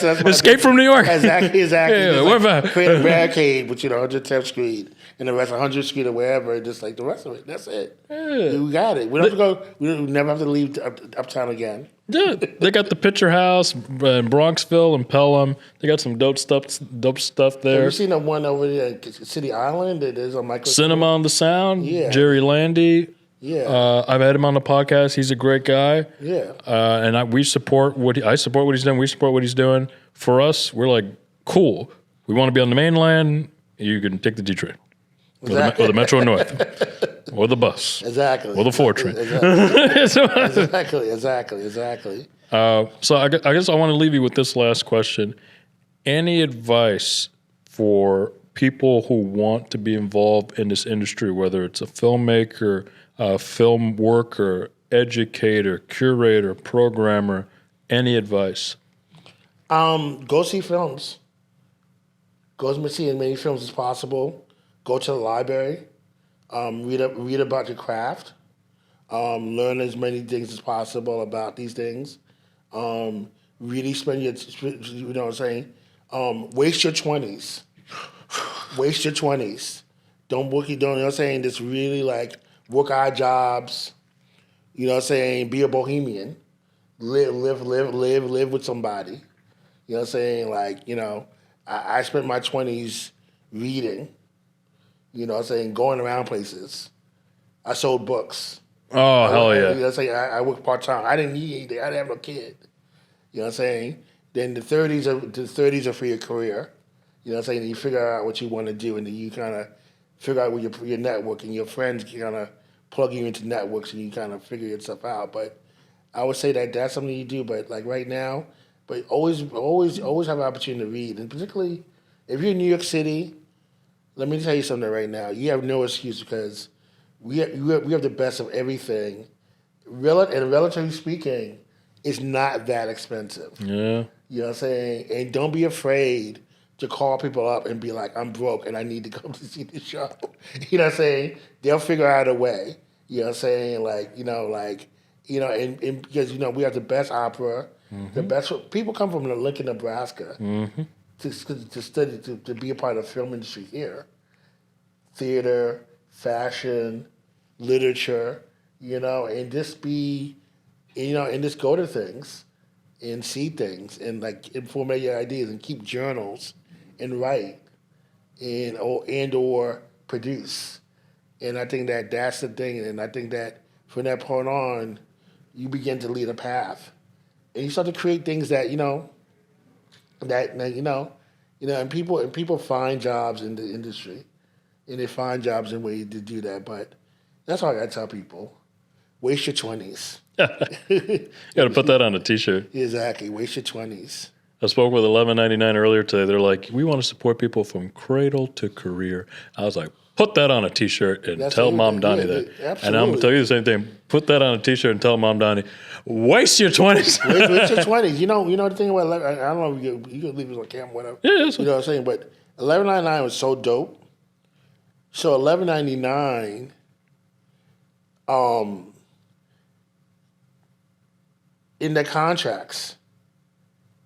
Escape from New York. Exactly. Yeah, we're back. Create a barricade, but 110th Street and the rest 100th Street or wherever, just like the rest of it. That's it. Yeah. We got it. We don't have to go. We never have to leave Uptown again. Yeah, they got the Picture House in Bronxville and Pelham. They got some dope stuff there. Have you seen the one over there at City Island? There's a Michael Cinema on the Sound. Yeah. Jerry Landy. Yeah. I've had him on the podcast. He's a great guy. Yeah. And we support I support what he's doing. We support what he's doing. For us, we're like, cool. We want to be on the mainland. You can take the D train. Exactly. Or the Metro North. Or the bus. Exactly. Or the 4 train. Exactly. So I guess I want to leave you with this last question. Any advice for people who want to be involved in this industry, whether it's a filmmaker, a film worker, educator, curator, programmer, any advice? Go see films. Go see as many films as possible. Go to the library. Read about your craft. Learn as many things as possible about these things. Really spend you know what I'm saying? Waste your 20s. Waste your 20s. Don't work, you know what I'm saying? Just really like work odd jobs. You know what I'm saying? Be a bohemian. Live with somebody. You know what I'm saying? Like, I spent my 20s reading. You know what I'm saying? Going around places. I sold books. Oh, hell yeah. You know what I'm saying? I worked part-time. I didn't need anything. I didn't have no kid. You know what I'm saying? Then the 30s are for your career. You know what I'm saying? You figure out what you want to do, and then you kind of figure out with your network, and your friends kind of plug you into networks, and you kind of figure yourself out. But I would say that that's something you do. But like right now, but always have an opportunity to read, and particularly if you're in New York City. Let me tell you something right now. You have no excuse because we have the best of everything. And relatively speaking, it's not that expensive. Yeah. You know what I'm saying? And don't be afraid to call people up and be like, I'm broke and I need to come to see the show. You know what I'm saying? They'll figure out a way. You know what I'm saying? And because, we have the best opera, the best, people come from Lincoln, Nebraska to study, to be a part of the film industry here. Theater, fashion, literature, and just be, and just go to things and see things and formulate your ideas and keep journals and write or produce. And I think that's the thing. And I think that from that point on, you begin to lead a path, and you start to create things that and people find jobs in the industry, and they find jobs in ways to do that. But that's all I gotta tell people: waste your 20s. You got to put that on a T-shirt. Exactly, waste your 20s. I spoke with 1199 earlier today. They're like, we want to support people from cradle to career. I was like, put that on a T-shirt and tell Mom Donnie that. Absolutely. And I'm going to tell you the same thing. Put that on a T-shirt and tell Mom Donnie, waste your 20s. Waste your 20s. You know the thing about, I don't know if you can leave it on camera, whatever. Yeah, that's you know what I'm saying? But 1199 was so dope. So 1199, in the contracts,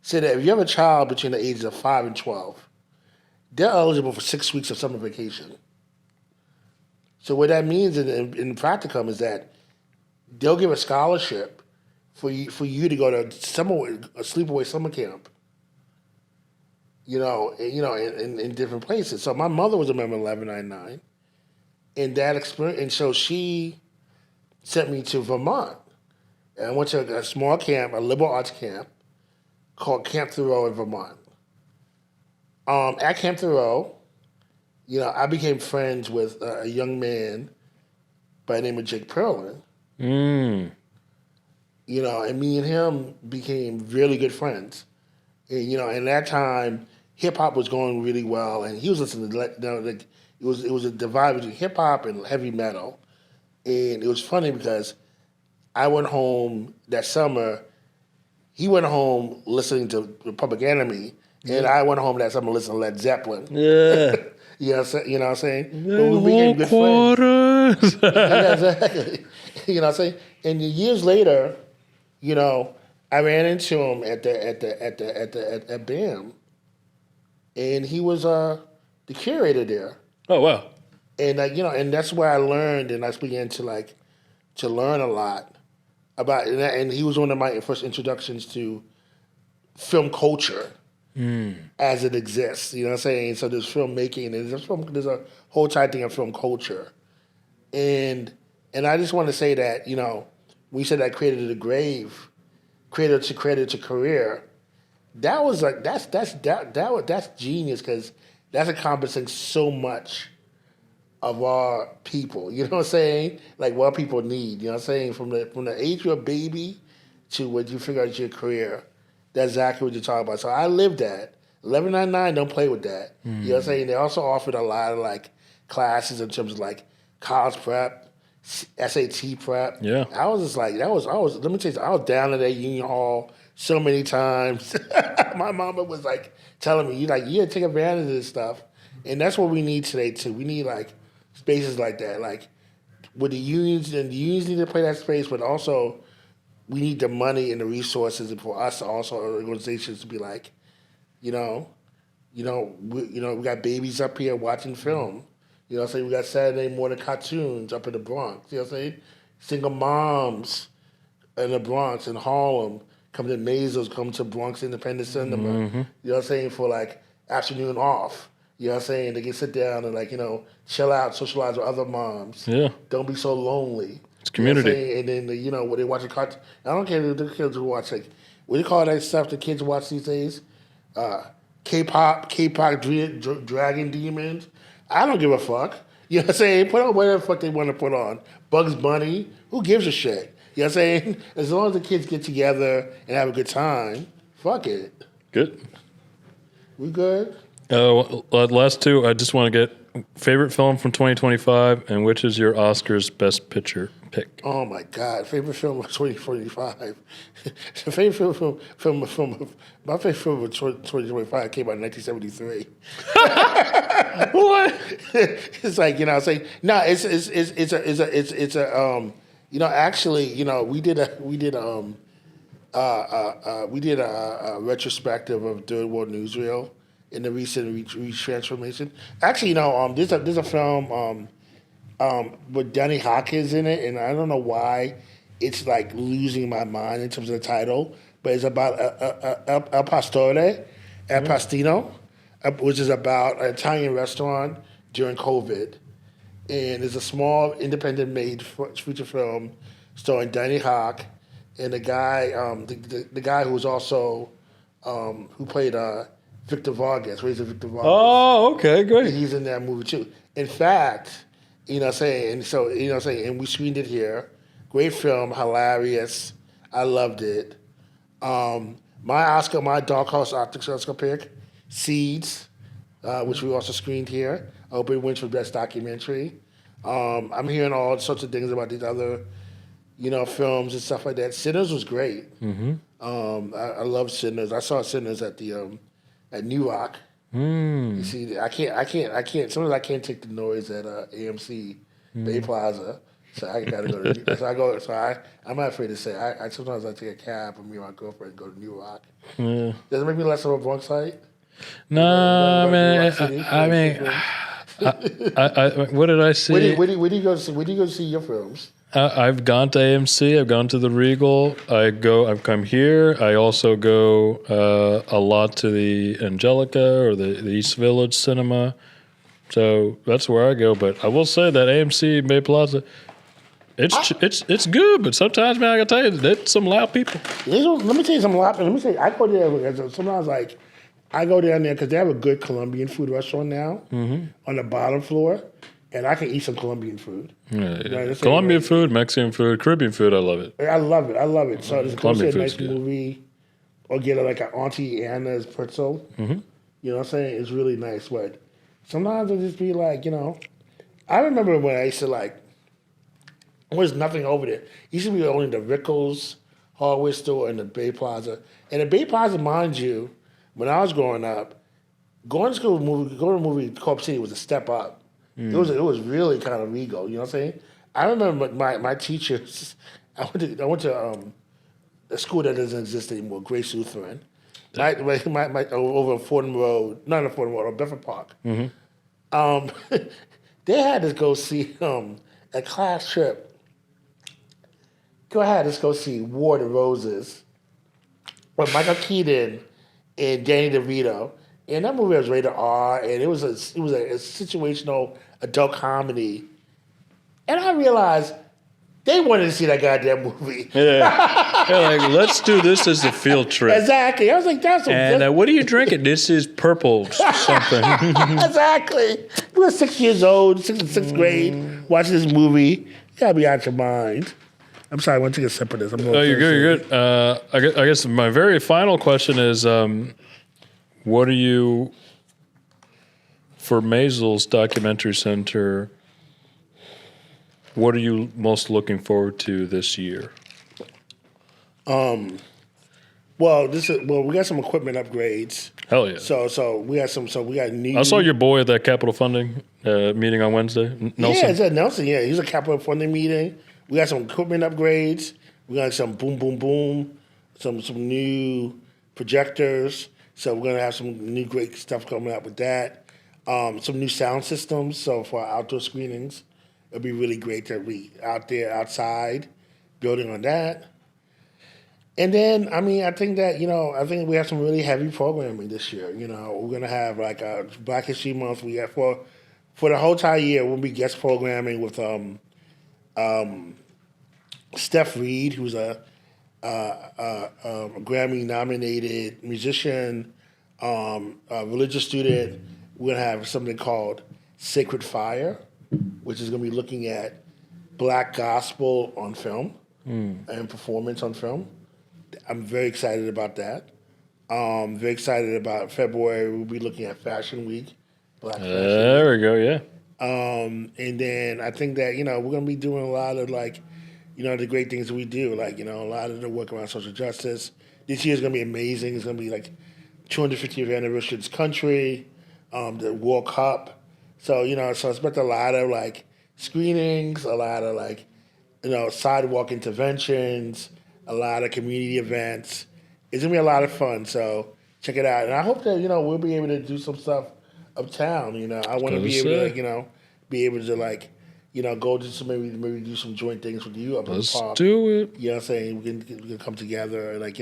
said that if you have a child between the ages of 5 and 12, they're eligible for 6 weeks of summer vacation. So what that means in practicum is that they'll give a scholarship for you to go to a sleepaway summer camp. In different places. So my mother was a member of 1199, and that experience, and so she sent me to Vermont. And I went to a small camp, a liberal arts camp, called Camp Thoreau in Vermont. At Camp Thoreau, I became friends with a young man by the name of Jake Perlin. And me and him became really good friends. And, and that time, hip hop was going really well, and he was listening to it was a divide between hip hop and heavy metal. And it was funny because I went home that summer. He went home listening to Public Enemy, and I went home that summer listening to Led Zeppelin. Yeah. You know what I'm saying? But we became good friends. Yeah, exactly. You know what I'm saying? And years later, I ran into him at BAM, and he was the curator there. Oh wow! And and that's where I learned, and I began to learn a lot about. And he was one of my first introductions to film culture as it exists. You know what I'm saying? So there's filmmaking, and there's a whole entire thing of film culture, and I just want to say that when you said that cradle to the grave, cradle to career, that was that's genius, because that's encompassing so much of our people. You know what I'm saying? Like what people need. You know what I'm saying? From the age you're a baby to when you figure out your career. That's exactly what you're talking about. So I lived that. 1199, don't play with that. You know what I'm saying? They also offered a lot of classes in terms of college prep, SAT prep. Yeah. I was just let me tell you, I was down at that Union Hall so many times. My mama was telling me, you gotta take advantage of this stuff. And that's what we need today too. We need spaces like that. With the unions, and the unions need to play that space, but also we need the money and the resources, and for us also organizations to be we got babies up here watching film. You know what I'm saying? We got Saturday morning cartoons up in the Bronx. You know what I'm saying? Single moms in the Bronx, in Harlem, come to Maysles, come to Bronx Independent Cinema. You know what I'm saying? For afternoon off. You know what I'm saying? They can sit down and chill out, socialize with other moms. Yeah. Don't be so lonely. It's community. You know what I'm saying? And then when they watch a cartoon, I don't care if the kids who watch what do you call that stuff the kids watch these days? K-pop dragon demons. I don't give a fuck. You know what I'm saying? Put on whatever the fuck they want to put on. Bugs Bunny. Who gives a shit? You know what I'm saying? As long as the kids get together and have a good time, fuck it. Good. We good? Last two, I just want to get favorite film from 2025, and which is your Oscars Best Picture pick? Oh my God! Favorite film of 2025. Favorite film my favorite film of 2025 came out in 1973. What? It's like it's like no, it's a actually we did a retrospective of Third World Newsreel in the recent transformation. Actually, there's a film with Danny Hopkins in it, and I don't know why it's like losing my mind in terms of the title, but it's about El Pastore, El Pastino, which is about an Italian restaurant during COVID, and it's a small independent-made feature film starring Danny Hawk and the guy, the guy who was also who played Victor Vargas, Razor Victor Vargas. Oh, okay, great. He's in that movie too. In fact, and we screened it here. Great film, hilarious. I loved it. My dark horse Oscar pick, Seeds, which we also screened here. I hope it wins for best documentary. I'm hearing all sorts of things about these other, films and stuff like that. Sinners was great. Mm-hmm. I love Sinners. I saw Sinners at the at New Rock. You see, I can't. Sometimes I can't take the noise at AMC Bay Plaza, so I gotta go to. I'm not afraid to say. I sometimes I take a cab and me and my girlfriend go to New Rock. Yeah. Does it make me less of a Bronxite? No, man. What did I see? Where do you go? Where do you go see your films? I've gone to AMC. I've gone to the Regal. I've come here. I also go a lot to the Angelica or the East Village Cinema. So that's where I go. But I will say that AMC Bay Plaza, it's good. But sometimes, man, I gotta tell you, there's some loud people. Let me tell you some loud. Let me say, I go there because sometimes I go down there because they have a good Colombian food restaurant now on the bottom floor. And I can eat some Colombian food. Yeah. Colombian food, Mexican food, Caribbean food, I love it. I love it. So just go see a nice good. movie or get like an Auntie Anna's pretzel. You know what I'm saying? It's really nice. But sometimes it'll just be like, I remember when I used to there was nothing over there. It used to be only the Rickles hardware store and the Bay Plaza. And the Bay Plaza, mind you, when I was growing up, going to a movie Corp City was a step up. It was really kind of regal, you know what I'm saying? I remember my teachers. I went to a school that doesn't exist anymore, Grace Lutheran. My over on Fordham Road, not on Fordham Road, on Bedford Park. They had us go see a class trip. Had us go see War of the Roses with Michael Keaton and Danny DeVito. And that movie was rated R, and it was a situational adult comedy. And I realized they wanted to see that goddamn movie. Yeah. They're like, let's do this as a field trip. Exactly. I was like, that's what are you drinking? This is purple something. Exactly. We were 6 years old, sixth grade, watching this movie. You gotta be out your mind. I'm sorry, I want to take a sip of this. You're good. I guess my very final question is, what are you, for Maysles Documentary Center, what are you most looking forward to this year? Well, we got some equipment upgrades. Hell yeah! So we got new. I saw your boy at that capital funding meeting on Wednesday. Nelson. Yeah, it's at Nelson. Yeah, he's a capital funding meeting. We got some equipment upgrades. We got some boom, boom, boom, some new projectors. So we're gonna have some new great stuff coming up with that. Some new sound systems. So for our outdoor screenings, it'll be really great to be out there, outside, building on that. And then, I think that, I think we have some really heavy programming this year. We're going to have like a Black History Month. We have for the whole entire year, we'll be guest programming with Steph Reed, who's a Grammy-nominated musician, a religious student. We're going to have something called Sacred Fire, which is going to be looking at Black gospel on film and performance on film. I'm very excited about that. Very excited about February. We'll be looking at Fashion Week Black fashion. There we go. Yeah. And then I think that, we're going to be doing a lot of the great things that we do, a lot of the work around social justice. This year is going to be amazing. It's going to be 250th anniversary of this country, the World Cup. So, so I expect a lot of screenings, a lot of sidewalk interventions, a lot of community events. It's going to be a lot of fun. So check it out. And I hope that, we'll be able to do some stuff uptown. I want to be able to, go to maybe do some joint things with you up in the park. Let's do it. You know what I'm saying? We can come together, like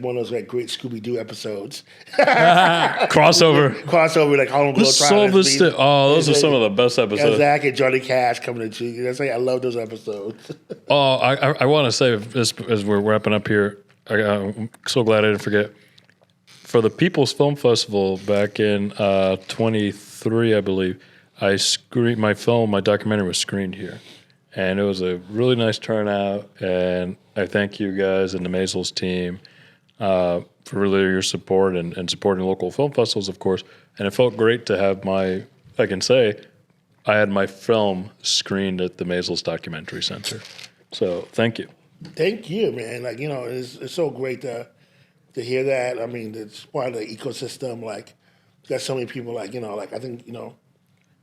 one of those great Scooby-Doo episodes. Crossover. Crossover, like Harlem Let's solve this. Those are some of the best episodes. Zach and Johnny Cash coming to you. You know what I'm saying? I love those episodes. I want to say, as we're wrapping up here, I'm so glad I didn't forget. For the People's Film Festival back in 23, I believe, I screened my documentary was screened here. And it was a really nice turnout. And I thank you guys and the Maysles team for really your support and supporting local film festivals, of course. And it felt great to have I had my film screened at the Maysles Documentary Center. So thank you. Thank you, man. It's so great to hear that. I mean, it's part of the ecosystem. You got so many people, I think,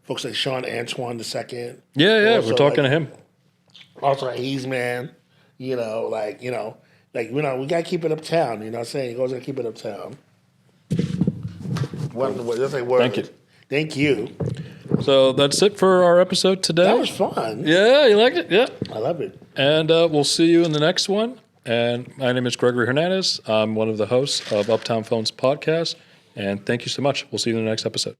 folks like Sean Antoine II. Yeah, we're talking to him. Also, Hayes, man. We got to keep it uptown. You know what I'm saying? You guys got to keep it uptown. Thank you. Thank you. So that's it for our episode today. That was fun. Yeah, you liked it? Yeah. I love it. And we'll see you in the next one. And my name is Gregory Hernandez. I'm one of the hosts of Uptown Films podcast. And thank you so much. We'll see you in the next episode.